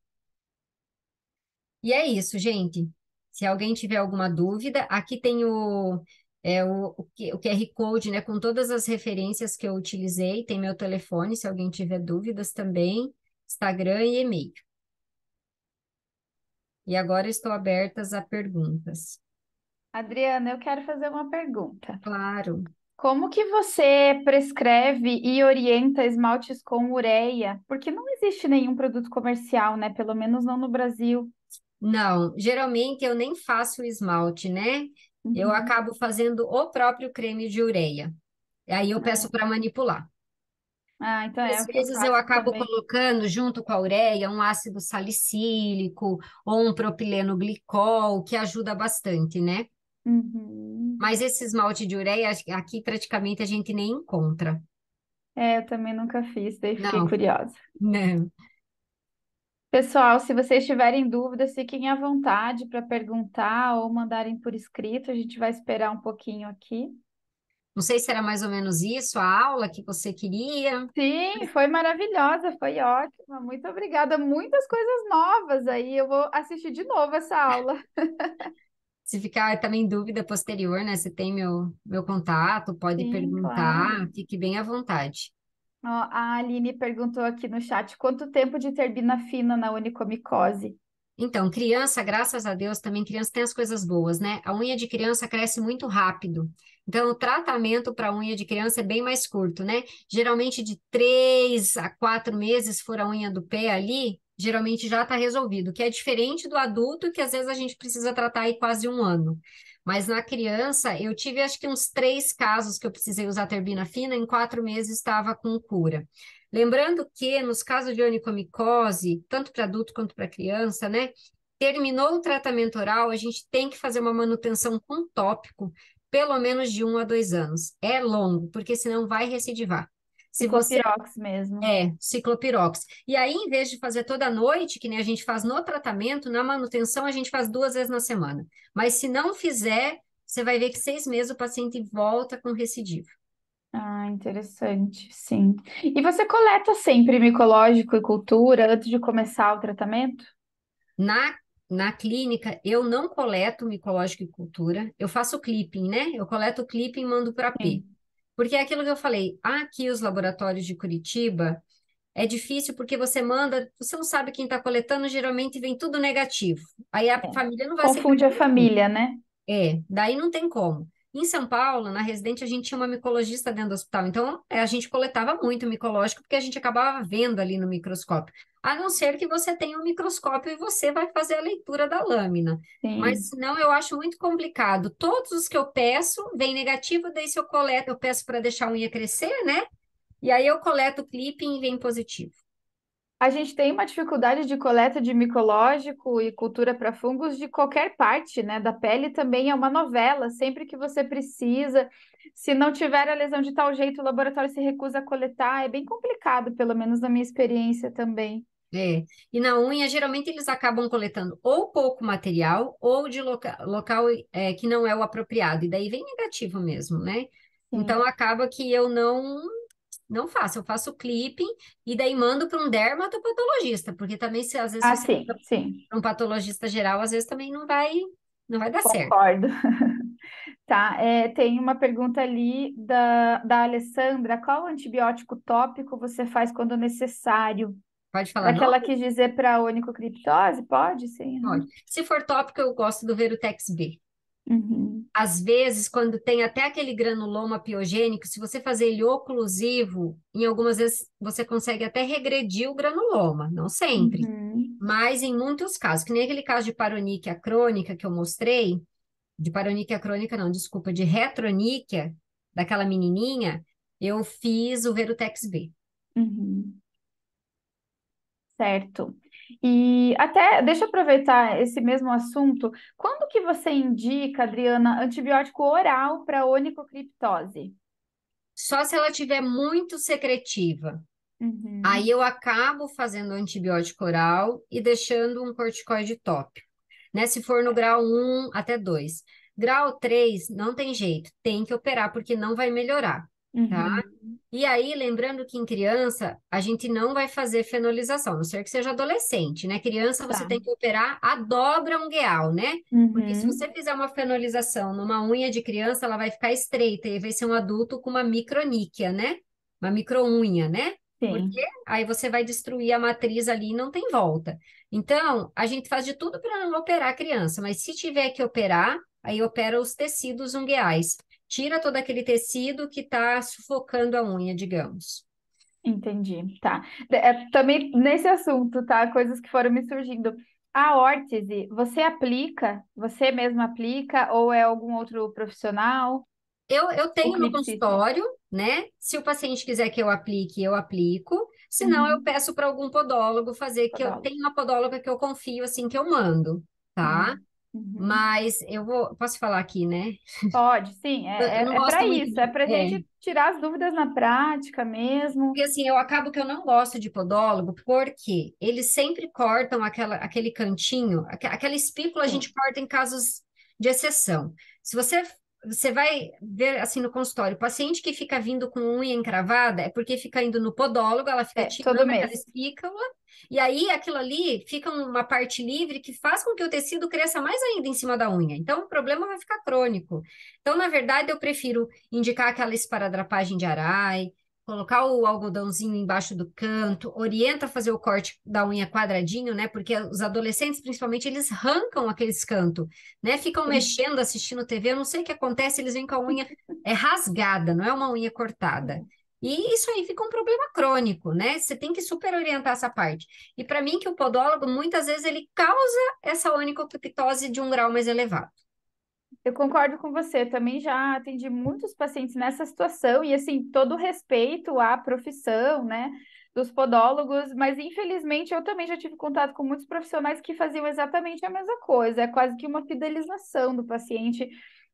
E é isso, gente. Se alguém tiver alguma dúvida, aqui tem o QR Code, né, com todas as referências que eu utilizei. Tem meu telefone, se alguém tiver dúvidas também, Instagram e e-mail. E agora estou abertas a perguntas. Adriana, eu quero fazer uma pergunta. Claro. Como que você prescreve e orienta esmaltes com ureia? Porque não existe nenhum produto comercial, né? Pelo menos não no Brasil. Não, geralmente eu nem faço esmalte, né? Eu Uhum. acabo fazendo o próprio creme de ureia. Aí eu peço para manipular. Então é Às o que eu vezes eu faço acabo também. colocando junto com a ureia um ácido salicílico ou um propileno glicol, que ajuda bastante, né? Uhum. Mas esse esmalte de ureia, aqui praticamente a gente nem encontra. É, eu também nunca fiz, daí fiquei Não, curiosa. não. Pessoal, se vocês tiverem dúvidas, fiquem à vontade para perguntar ou mandarem por escrito. A gente vai esperar um pouquinho aqui. Não sei se era mais ou menos isso, a aula que você queria. Sim, foi maravilhosa, foi ótima. Muito obrigada. Muitas coisas novas aí. Eu vou assistir de novo essa aula. Se ficar também dúvida posterior, né? Você tem meu contato, pode Sim, claro. perguntar, fique bem à vontade. Ó, a Aline perguntou aqui no chat quanto tempo de turbina fina na onicomicose? Então, criança, graças a Deus, também criança tem as coisas boas, né? A unha de criança cresce muito rápido. Então, o tratamento para unha de criança é bem mais curto, né? Geralmente de 3 a 4 meses, se for a unha do pé ali, geralmente já está resolvido, que é diferente do adulto, que às vezes a gente precisa tratar aí quase um ano. Mas na criança, eu tive acho que uns 3 casos que eu precisei usar turbina fina, em 4 meses estava com cura. Lembrando que nos casos de onicomicose, tanto para adulto quanto para criança, né? Terminou o tratamento oral, a gente tem que fazer uma manutenção com tópico, pelo menos de 1 a 2 anos. É longo, porque senão vai recidivar. Se você Ciclopirox mesmo. ciclopirox. E aí, em vez de fazer toda noite, que nem a gente faz no tratamento, na manutenção a gente faz 2 vezes na semana. Mas se não fizer, você vai ver que 6 meses o paciente volta com recidiva. Ah, interessante, sim. E você coleta sempre micológico e cultura antes de começar o tratamento? Na, na clínica, eu não coleto micológico e cultura, eu faço clipping, né? Eu coleto o clipping e mando para P. Sim, Porque é aquilo que eu falei, aqui os laboratórios de Curitiba, é difícil porque você manda, você não sabe quem está coletando, geralmente vem tudo negativo. Aí a é. família não vai saber Confunde a fazer. família, né? Daí não tem como. Em São Paulo, na residente, a gente tinha uma micologista dentro do hospital. Então, a gente coletava muito micológico porque a gente acabava vendo ali no microscópio. A não ser que você tenha um microscópio e você vai fazer a leitura da lâmina. Mas, Sim. senão, eu acho muito complicado. Todos os que eu peço, vem negativo, daí se eu coleto, eu peço para deixar a unha crescer, né? E aí eu coleto o clipping e vem positivo. A gente tem uma dificuldade de coleta de micológico e cultura para fungos de qualquer parte, né? Da pele também é uma novela, sempre que você precisa. Se não tiver a lesão de tal jeito, o laboratório se recusa a coletar. É bem complicado, pelo menos na minha experiência também. É. E na unha, geralmente eles acabam coletando ou pouco material ou de local que não é o apropriado. E daí vem negativo mesmo, né? Então Sim. acaba que eu não faço. Eu faço clipping e daí mando para um dermatopatologista, porque também se às vezes Ah, se você sim, manda sim, para um patologista geral, às vezes também não vai dar certo. concordo. Tá, tem uma pergunta ali da Alessandra. Qual antibiótico tópico você faz quando necessário? Pode falar Será que ela nome? quis dizer para onicocriptose? Pode, sim. Pode. Se for tópico, eu gosto do Verutex B. Uhum. Às vezes, quando tem até aquele granuloma piogênico, se você fazer ele oclusivo, em algumas vezes você consegue até regredir o granuloma, não sempre, Uhum. mas em muitos casos, que nem aquele caso de paroníquia crônica que eu mostrei, de paroníquia crônica não, desculpa, de retroníquia, daquela menininha, eu fiz o Verutex B. Uhum. Certo. E até, deixa eu aproveitar esse mesmo assunto. Quando que você indica, Adriana, antibiótico oral para onicocriptose? Só se ela tiver muito secretiva. Aí Uhum. eu acabo fazendo antibiótico oral e deixando um corticoide tópico, né? Se for no grau 1 até 2. Grau 3 não tem jeito, tem que operar porque não vai melhorar, tá? Uhum. E aí, lembrando que em criança a gente não vai fazer fenolização, a não ser que seja adolescente, né? Criança você Tá. tem que operar a dobra ungueal, né? Porque se você Uhum. fizer uma fenolização numa unha de criança, ela vai ficar estreita e vai ser um adulto com uma microníquia, né? Uma microunha, né? Porque Sim, aí você vai destruir a matriz ali e não tem volta. Então, a gente faz de tudo para não operar a criança, mas se tiver que operar, aí opera os tecidos ungueais. Tira todo aquele tecido que está sufocando a unha, digamos. entendi. Tá. Também nesse assunto, tá? Coisas que foram me surgindo. A órtese, você aplica? Você mesmo aplica? Ou é algum outro profissional? Eu O tenho no clipsista? consultório, né? Se o paciente quiser que eu aplico. Se não, eu Uhum. peço para algum podólogo fazer, que eu Podólogo. tenho uma podóloga que eu confio, assim, que eu mando, tá? Uhum. Uhum. Mas posso falar aqui, né? Pode, sim, Eu não é gosto para muito isso, é de. para a gente tirar as dúvidas na prática mesmo. Porque assim, eu acabo que eu não gosto de podólogo, porque eles sempre cortam aquele cantinho, aquela espícula a gente Sim, corta em casos de exceção. Se você vai ver assim no consultório, o paciente que fica vindo com unha encravada é porque fica indo no podólogo, ela fica todo tirando aquela mês. espícula, e aí aquilo ali fica uma parte livre que faz com que o tecido cresça mais ainda em cima da unha. Então o problema vai ficar crônico. Então, na verdade, eu prefiro indicar aquela esparadrapagem de Arai, colocar o algodãozinho embaixo do canto, orienta a fazer o corte da unha quadradinho, né? Porque os adolescentes, principalmente, eles arrancam aqueles cantos, né? Ficam Sim, mexendo, assistindo TV, eu não sei o que acontece, eles vêm com a unha rasgada, não é uma unha cortada. sim. E isso aí fica um problema crônico, né? Você tem que super orientar essa parte. E para mim, que o podólogo, muitas vezes, ele causa essa onicoquiptose de um grau mais elevado. Eu concordo com você. Também já atendi muitos pacientes nessa situação e assim, todo o respeito à profissão, né, dos podólogos, mas infelizmente eu também já tive contato com muitos profissionais que faziam exatamente a mesma coisa. É quase que uma fidelização do paciente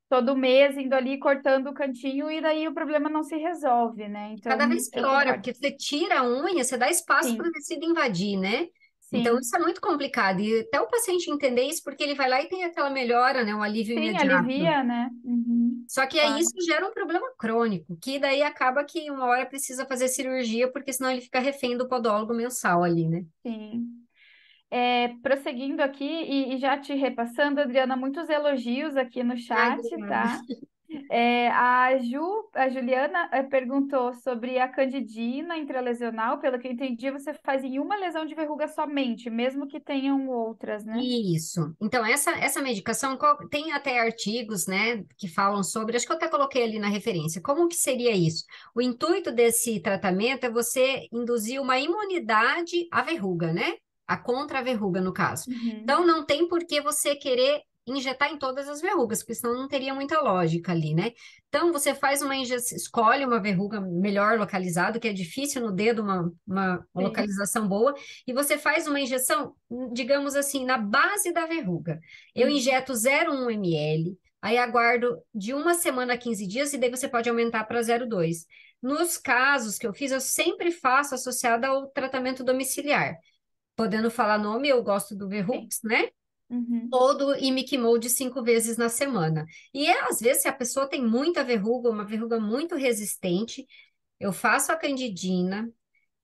todo mês indo ali cortando o cantinho e daí o problema não se resolve, né? Cada Então, vez eu piora, concordo. porque você tira a unha, você dá espaço para o Sim, tecido invadir, né? Então, isso sim. é muito complicado. E até o paciente entender isso, porque ele vai lá e tem aquela melhora, né? Um alívio Sim, imediato. alivia, né? Uhum, Só que aí claro, isso gera um problema crônico, que daí acaba que uma hora precisa fazer cirurgia, porque senão ele fica refém do podólogo mensal ali, né? sim. Prosseguindo aqui e já te repassando, Adriana, muitos elogios aqui no Ai, chat, obrigada. tá? A Juliana, perguntou sobre a candidina intralesional. Pelo que eu entendi, você faz em uma lesão de verruga somente, mesmo que tenham outras, né? Isso. Então, essa medicação tem até artigos, né, que falam sobre, acho que eu até coloquei ali na referência. Como que seria isso? O intuito desse tratamento é você induzir uma imunidade à verruga, né? A contra a verruga, no caso. Então, Uhum, não tem por que você querer injetar em todas as verrugas, porque senão não teria muita lógica ali, né? Então, você faz uma injeção, escolhe uma verruga melhor localizada, que é difícil no dedo uma sim. localização boa, e você faz uma injeção, digamos assim, na base da verruga. Eu Uhum, injeto 0,1 ml, aí aguardo de uma semana a 15 dias, e daí você pode aumentar para 0,2. Nos casos que eu fiz, eu sempre faço associada ao tratamento domiciliar. Podendo falar nome, eu gosto do sim. Verrux, né? Uhum, Ou do Imiquimode 5 vezes na semana. E às vezes, se a pessoa tem muita verruga, uma verruga muito resistente, eu faço a candidina,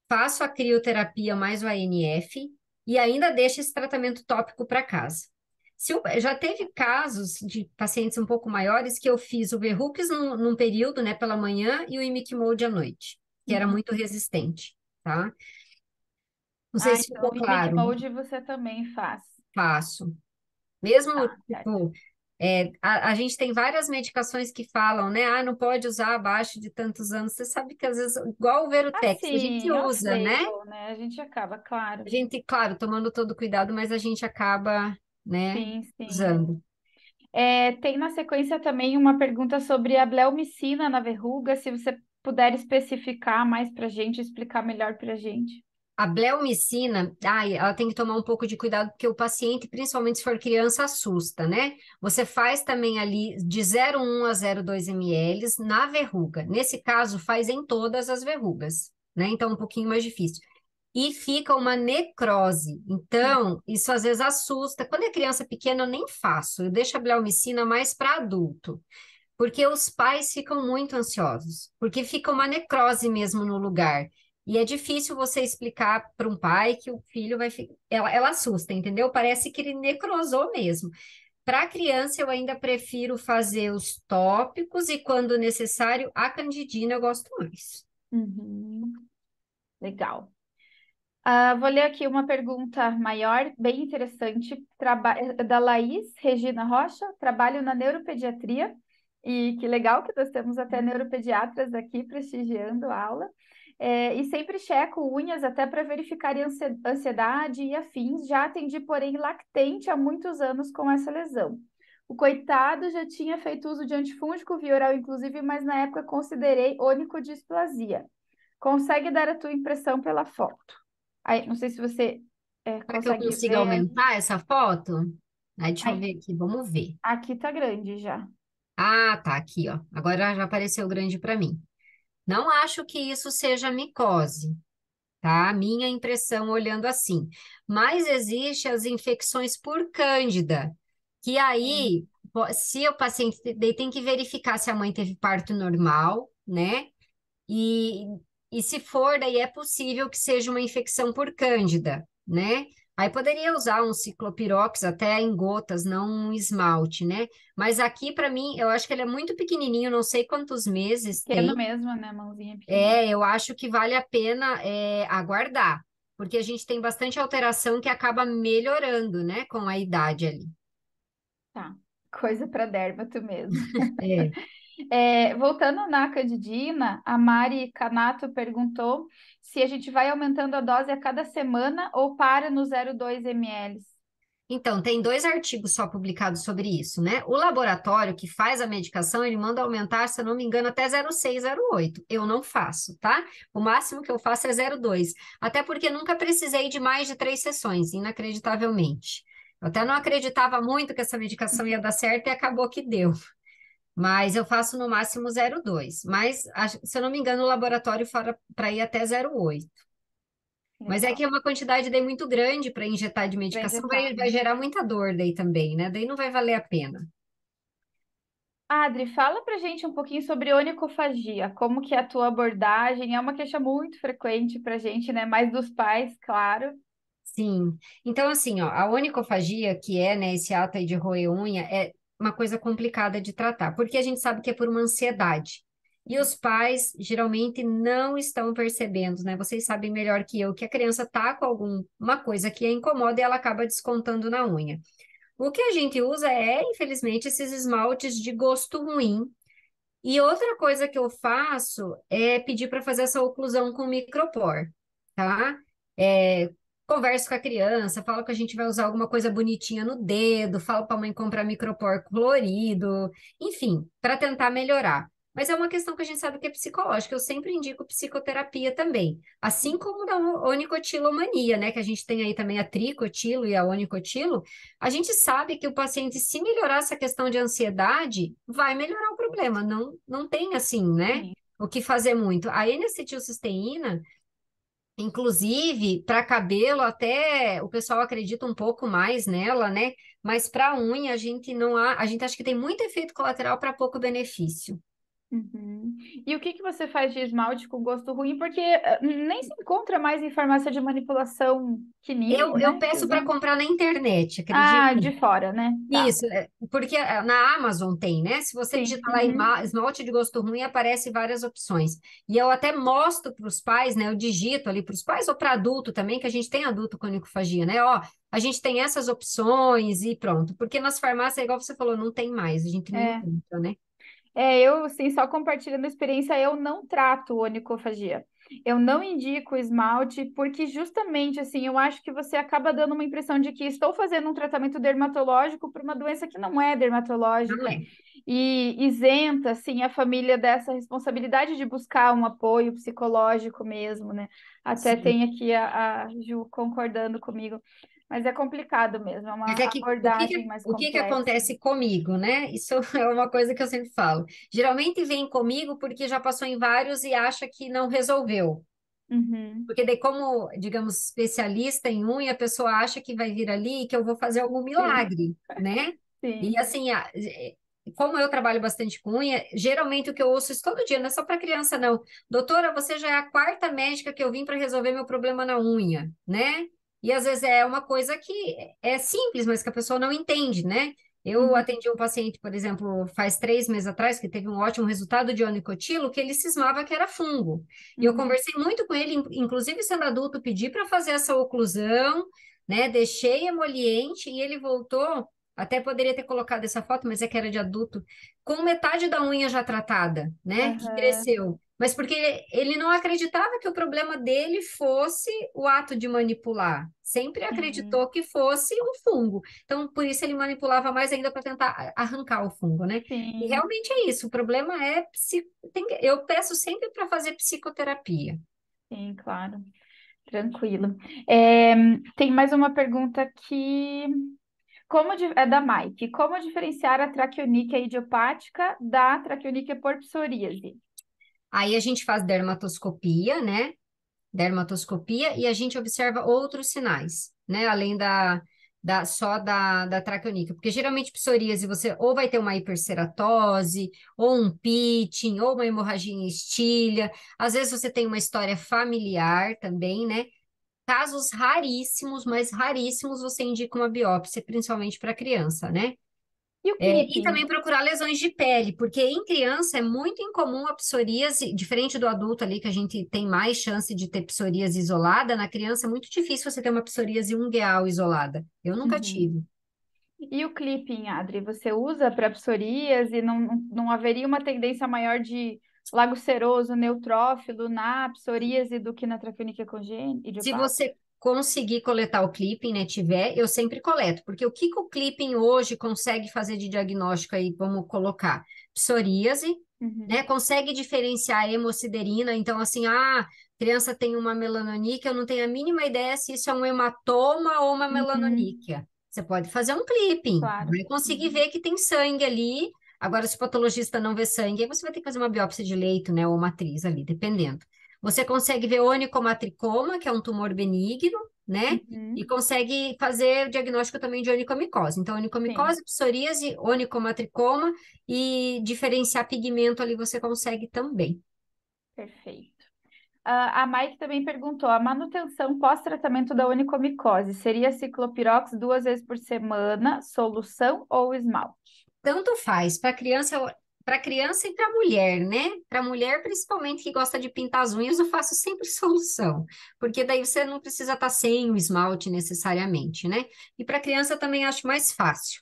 faço a crioterapia mais o ANF e ainda deixo esse tratamento tópico para casa. Já teve casos de pacientes um pouco maiores que eu fiz o Verrux num período, né, pela manhã e o Imiquimode à noite, que era uhum. muito resistente, tá? Não sei Ah, se então ficou o Mimic claro. Mode você também faz. Faço. Mesmo, Tá, certo. tipo, a gente tem várias medicações que falam, né? Ah, não pode usar abaixo de tantos anos. Você sabe que às vezes, igual o Verutex, a gente Assim, usa, né? off-label, né? A gente acaba, A claro. gente, claro, tomando todo cuidado, mas a gente acaba, né, Sim, sim. usando. Tem na sequência também uma pergunta sobre a bleomicina na verruga, se você puder especificar mais para a gente, explicar melhor para a gente. A bleomicina, ai, ela tem que tomar um pouco de cuidado, porque o paciente, principalmente se for criança, assusta, né? Você faz também ali de 0,1 a 0,2 ml na verruga. Nesse caso, faz em todas as verrugas, né? Então, um pouquinho mais difícil. E fica uma necrose. Então, isso às vezes assusta. Quando é criança pequena, eu nem faço. Eu deixo a bleomicina mais para adulto. Porque os pais ficam muito ansiosos, porque fica uma necrose mesmo no lugar. E é difícil você explicar para um pai que o filho vai ficar. Ela assusta, entendeu? Parece que ele necrosou mesmo. Para a criança, eu ainda prefiro fazer os tópicos e, quando necessário, a candidina eu gosto mais. Uhum, legal. Vou ler aqui uma pergunta maior, bem interessante, da Laís Regina Rocha. Trabalho na neuropediatria e que legal que nós temos até neuropediatras aqui prestigiando a aula. E sempre checo unhas até para verificar ansiedade e afins. Já atendi, porém, lactente há muitos anos com essa lesão. O coitado já tinha feito uso de antifúngico via oral, inclusive, mas na época considerei onicodisplasia. Consegue dar a tua impressão pela foto? Aí, não sei se você Será que eu consegue consigo ver. aumentar essa foto? Aí deixa eu Ai, ver aqui, vamos ver. aqui tá grande já. Ah, tá aqui, ó. Agora já apareceu grande para mim. Não acho que isso seja micose, tá? Minha impressão olhando assim. Mas existe as infecções por cândida, que Sim. aí, se o paciente daí tem que verificar se a mãe teve parto normal, né? E, e se for, daí é possível que seja uma infecção por cândida, né? Aí poderia usar um ciclopirox até em gotas, não um esmalte, né? Mas aqui, para mim, eu acho que ele é muito pequenininho, não sei quantos meses Pequeno tem. mesmo, né? Mãozinha pequenininha. É, eu acho que vale a pena aguardar, porque a gente tem bastante alteração que acaba melhorando, né, com a idade ali. Tá. Coisa para dermato mesmo. É. Voltando na Candidina, a Mari Canato perguntou se a gente vai aumentando a dose a cada semana ou para no 0,2 ml. Então, tem dois artigos só publicados sobre isso, né? O laboratório que faz a medicação, ele manda aumentar, se eu não me engano, até 0,6, 0,8. Eu não faço, tá? O máximo que eu faço é 0,2. Até porque nunca precisei de mais de 3 sessões, inacreditavelmente. Eu até não acreditava muito que essa medicação ia dar certo e acabou que deu. Mas eu faço no máximo 0,2. Mas, se eu não me engano, o laboratório fala para ir até 0,8. Mas é Legal. que é uma quantidade daí muito grande para injetar de Para medicação, injetar, vai né? gerar muita dor daí também, né? Daí não vai valer a pena. Adri, fala pra gente um pouquinho sobre onicofagia, como que é a tua abordagem? É uma queixa muito frequente pra gente, né? Mais dos pais, claro. Sim. Então, assim, ó, a onicofagia, que é, né, esse ato aí de roer unha, é uma coisa complicada de tratar, porque a gente sabe que é por uma ansiedade. E os pais geralmente não estão percebendo, né? Vocês sabem melhor que eu que a criança tá com alguma coisa que a incomoda e ela acaba descontando na unha. O que a gente usa é, infelizmente, esses esmaltes de gosto ruim. E outra coisa que eu faço é pedir para fazer essa oclusão com micropor, tá? É, converso com a criança, falo que a gente vai usar alguma coisa bonitinha no dedo, falo para a mãe comprar micropor colorido, enfim, para tentar melhorar. Mas é uma questão que a gente sabe que é psicológica. Eu sempre indico psicoterapia também, assim como da onicotilomania, né? Que a gente tem aí também a tricotilo e a onicotilo. A gente sabe que o paciente, se melhorar essa questão de ansiedade, vai melhorar o problema. Não, não tem assim, né? Sim. O que fazer muito. A N-acetilcisteína, inclusive, para cabelo, até o pessoal acredita um pouco mais nela, né? Mas para unha, a gente não a gente acha que tem muito efeito colateral para pouco benefício. Uhum. E o que que você faz de esmalte com gosto ruim? Porque nem se encontra mais em farmácia de manipulação quinine, Eu né? Que peço para usam. comprar na internet, Ah, acredita? de fora, né? Tá. Isso, porque na Amazon tem, né? Se você Sim. digitar lá Uhum. esmalte de gosto ruim, aparece várias opções. E eu até mostro para os pais, né? Eu digito ali para os pais ou para adulto também, que a gente tem adulto com onicofagia, né? Ó, a gente tem essas opções e pronto. Porque nas farmácias, igual você falou, não tem mais, a gente não É. encontra, né? Eu, assim, só compartilhando a experiência, eu não trato onicofagia. Eu não indico esmalte, porque justamente, assim, eu acho que você acaba dando uma impressão de que estou fazendo um tratamento dermatológico para uma doença que não é Não dermatológica é. e isenta, assim, a família dessa responsabilidade de buscar um apoio psicológico mesmo, né? Até Sim. tem aqui a Ju concordando comigo, mas é complicado mesmo, é Mas uma é que abordagem mais o que que complexa. acontece comigo, né? Isso é uma coisa que eu sempre falo. Geralmente vem comigo porque já passou em vários e acha que não resolveu. Uhum. Porque daí, como, digamos, especialista em unha, a pessoa acha que vai vir ali e que eu vou fazer algum Sim, milagre, né? E sim. assim, como eu trabalho bastante com unha, geralmente o que eu ouço isso todo dia, não é só para criança, não. Doutora, você já é a quarta médica que eu vim para resolver meu problema na unha, né? E às vezes é uma coisa que é simples, mas que a pessoa não entende, né? Eu Uhum, atendi um paciente, por exemplo, faz 3 meses atrás, que teve um ótimo resultado de onicotilo, que ele cismava que era fungo. E eu uhum, conversei muito com ele, inclusive sendo adulto, pedi para fazer essa oclusão, né? Deixei emoliente e ele voltou. Até poderia ter colocado essa foto, mas é que era de adulto, com metade da unha já tratada, né? Que aham, cresceu. Mas porque ele não acreditava que o problema dele fosse o ato de manipular. Sempre sim, acreditou que fosse um fungo. Então, por isso ele manipulava mais ainda para tentar arrancar o fungo, né? E sim, realmente é isso. O problema é eu peço sempre para fazer psicoterapia. sim, claro, tranquilo. Tem mais uma pergunta aqui. É da Mike. Como diferenciar a traqueoníquea idiopática da traqueoníquea por psoríase? Aí a gente faz dermatoscopia, né? Dermatoscopia e a gente observa outros sinais, né? Além da traqueoníquea. Porque geralmente psoríase você ou vai ter uma hiperceratose, ou um pitting, ou uma hemorragia em estilha. Às vezes você tem uma história familiar também, né? Casos raríssimos, mas raríssimos, você indica uma biópsia, principalmente para criança, né? E o E clipping? também procurar lesões de pele, porque em criança é muito incomum a psoríase, diferente do adulto ali, que a gente tem mais chance de ter psoríase isolada, na criança é muito difícil você ter uma psoríase ungueal isolada. Eu nunca Uhum. tive. E o clipping, Adri, você usa para psoríase? Não haveria uma tendência maior de lago seroso, neutrófilo na psoríase do que na traqueoníquea congênita, Se idiopática? você conseguir coletar o clipping, né, tiver, eu sempre coleto, porque o que que o clipping hoje consegue fazer de diagnóstico aí, vamos colocar? Psoríase, né, Uhum. consegue diferenciar a hemosiderina, então assim, criança tem uma melanoníquea, eu não tenho a mínima ideia se isso é um hematoma ou uma Uhum. melanoníquea. Você pode fazer um clipping, Claro. vai conseguir Uhum. ver que tem sangue ali. Agora, se o patologista não vê sangue, aí você vai ter que fazer uma biópsia de leito, né, ou matriz ali, dependendo. Você consegue ver onicomatricoma, que é um tumor benigno, né? E Uhum. consegue fazer o diagnóstico também de onicomicose. Então, Sim, onicomicose, psoríase, onicomatricoma e diferenciar pigmento ali você consegue também. perfeito. A Mike também perguntou: a manutenção pós-tratamento da onicomicose seria ciclopirox 2 vezes por semana, solução ou esmalte? Tanto faz para criança e para mulher, né? Para mulher, principalmente que gosta de pintar as unhas, eu faço sempre solução, porque daí você não precisa estar sem o esmalte necessariamente, né? E para criança eu também acho mais fácil.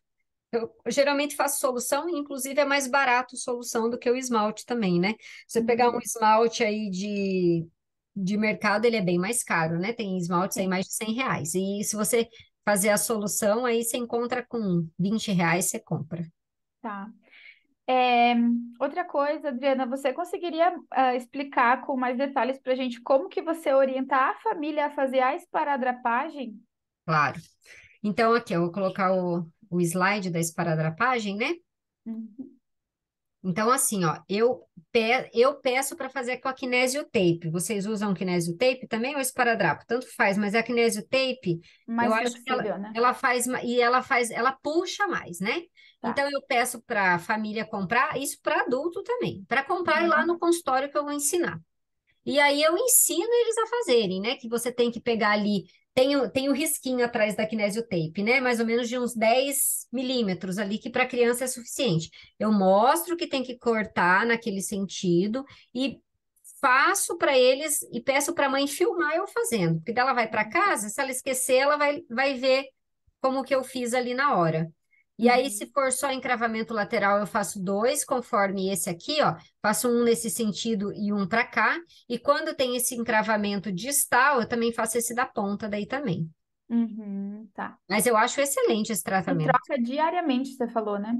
Eu geralmente faço solução, e inclusive é mais barato solução do que o esmalte também, né? Você pegar um Uhum. esmalte aí de mercado, ele é bem mais caro, né? Tem esmaltes aí Sim, mais de R$ 100. E se você fazer a solução, aí você encontra com R$ 20, você compra. tá. É, outra coisa, Adriana, você conseguiria explicar com mais detalhes para a gente como que você orienta a família a fazer a esparadrapagem? Claro. Então, aqui, eu vou colocar o slide da esparadrapagem, né? Uhum. Então, assim, ó, eu peço para fazer com a kinésio tape. Vocês usam kinésio tape também ou esparadrapo? Tanto faz, mas a kinésio tape, eu Mais acho que ela, flexível, né? ela faz, e ela faz, ela puxa mais, né? Tá. Então, eu peço para a família comprar, isso para adulto também, para comprar e lá no Uhum. consultório que eu vou ensinar. E aí eu ensino eles a fazerem, né? Que você tem que pegar ali, tem o risquinho atrás da kinésio tape, né? Mais ou menos de uns 10 milímetros ali, que para criança é suficiente. Eu mostro que tem que cortar naquele sentido e faço para eles e peço para a mãe filmar eu fazendo. Porque daí ela vai para casa, se ela esquecer, ela vai ver como que eu fiz ali na hora. E aí, se Uhum. for só encravamento lateral, eu faço dois, conforme esse aqui, ó. Faço um nesse sentido e um para cá. E quando tem esse encravamento distal, eu também faço esse da ponta daí também. Uhum. Tá. Mas eu acho excelente esse E tratamento. troca diariamente, você falou, né?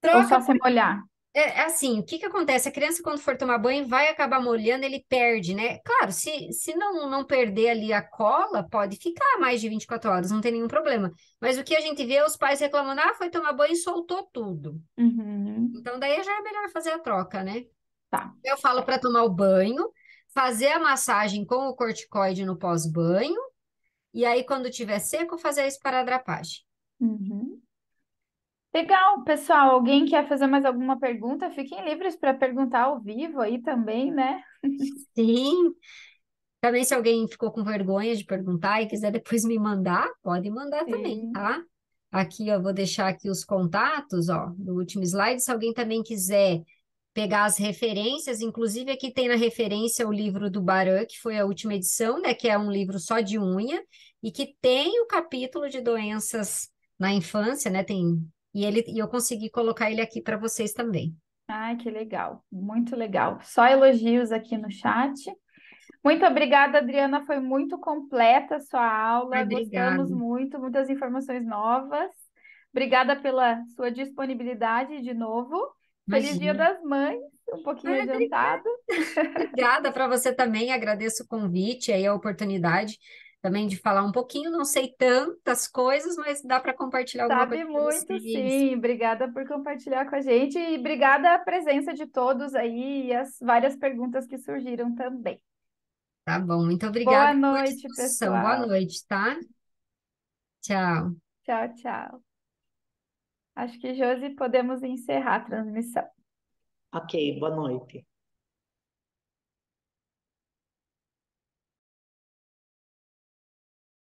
Ou Troca, só se molhar? é assim, o que que acontece? A criança, quando for tomar banho, vai acabar molhando, ele perde, né? Claro, se não perder ali a cola, pode ficar mais de 24 horas, não tem nenhum problema. Mas o que a gente vê é os pais reclamando, foi tomar banho e soltou tudo. Uhum. Então, daí já é melhor fazer a troca, né? Tá. Eu falo para tomar o banho, fazer a massagem com o corticoide no pós-banho, e aí, quando tiver seco, fazer a esparadrapagem. Uhum. Legal, pessoal. Alguém quer fazer mais alguma pergunta? Fiquem livres para perguntar ao vivo aí também, né? Sim, também se alguém ficou com vergonha de perguntar e quiser depois me mandar, pode mandar também, Sim. tá? Aqui, eu vou deixar aqui os contatos, ó, do último slide. Se alguém também quiser pegar as referências, inclusive aqui tem na referência o livro do Baran, que foi a última edição, né, que é um livro só de unha, e que tem o capítulo de doenças na infância, né, e eu consegui colocar ele aqui para vocês também. Ai, que legal. Muito legal. Só elogios aqui no chat. Muito obrigada, Adriana. Foi muito completa a sua Ai, aula. Gostamos obrigada. muito, muitas informações novas. Obrigada pela sua disponibilidade de novo. Feliz Dia Imagina. das Mães, um pouquinho Ai, adiantado. obrigada para você também, agradeço o convite aí, a oportunidade. também de falar um pouquinho, não sei tantas coisas, mas dá para compartilhar alguma coisa Sabe para muito, vocês. sim. Obrigada por compartilhar com a gente e obrigada a presença de todos aí e as várias perguntas que surgiram também. Tá bom, muito Boa obrigada pela noite, disposição. Boa pessoal. noite, tá? Tchau. Tchau, tchau. Acho que, Josi, podemos encerrar a transmissão. Ok, boa noite.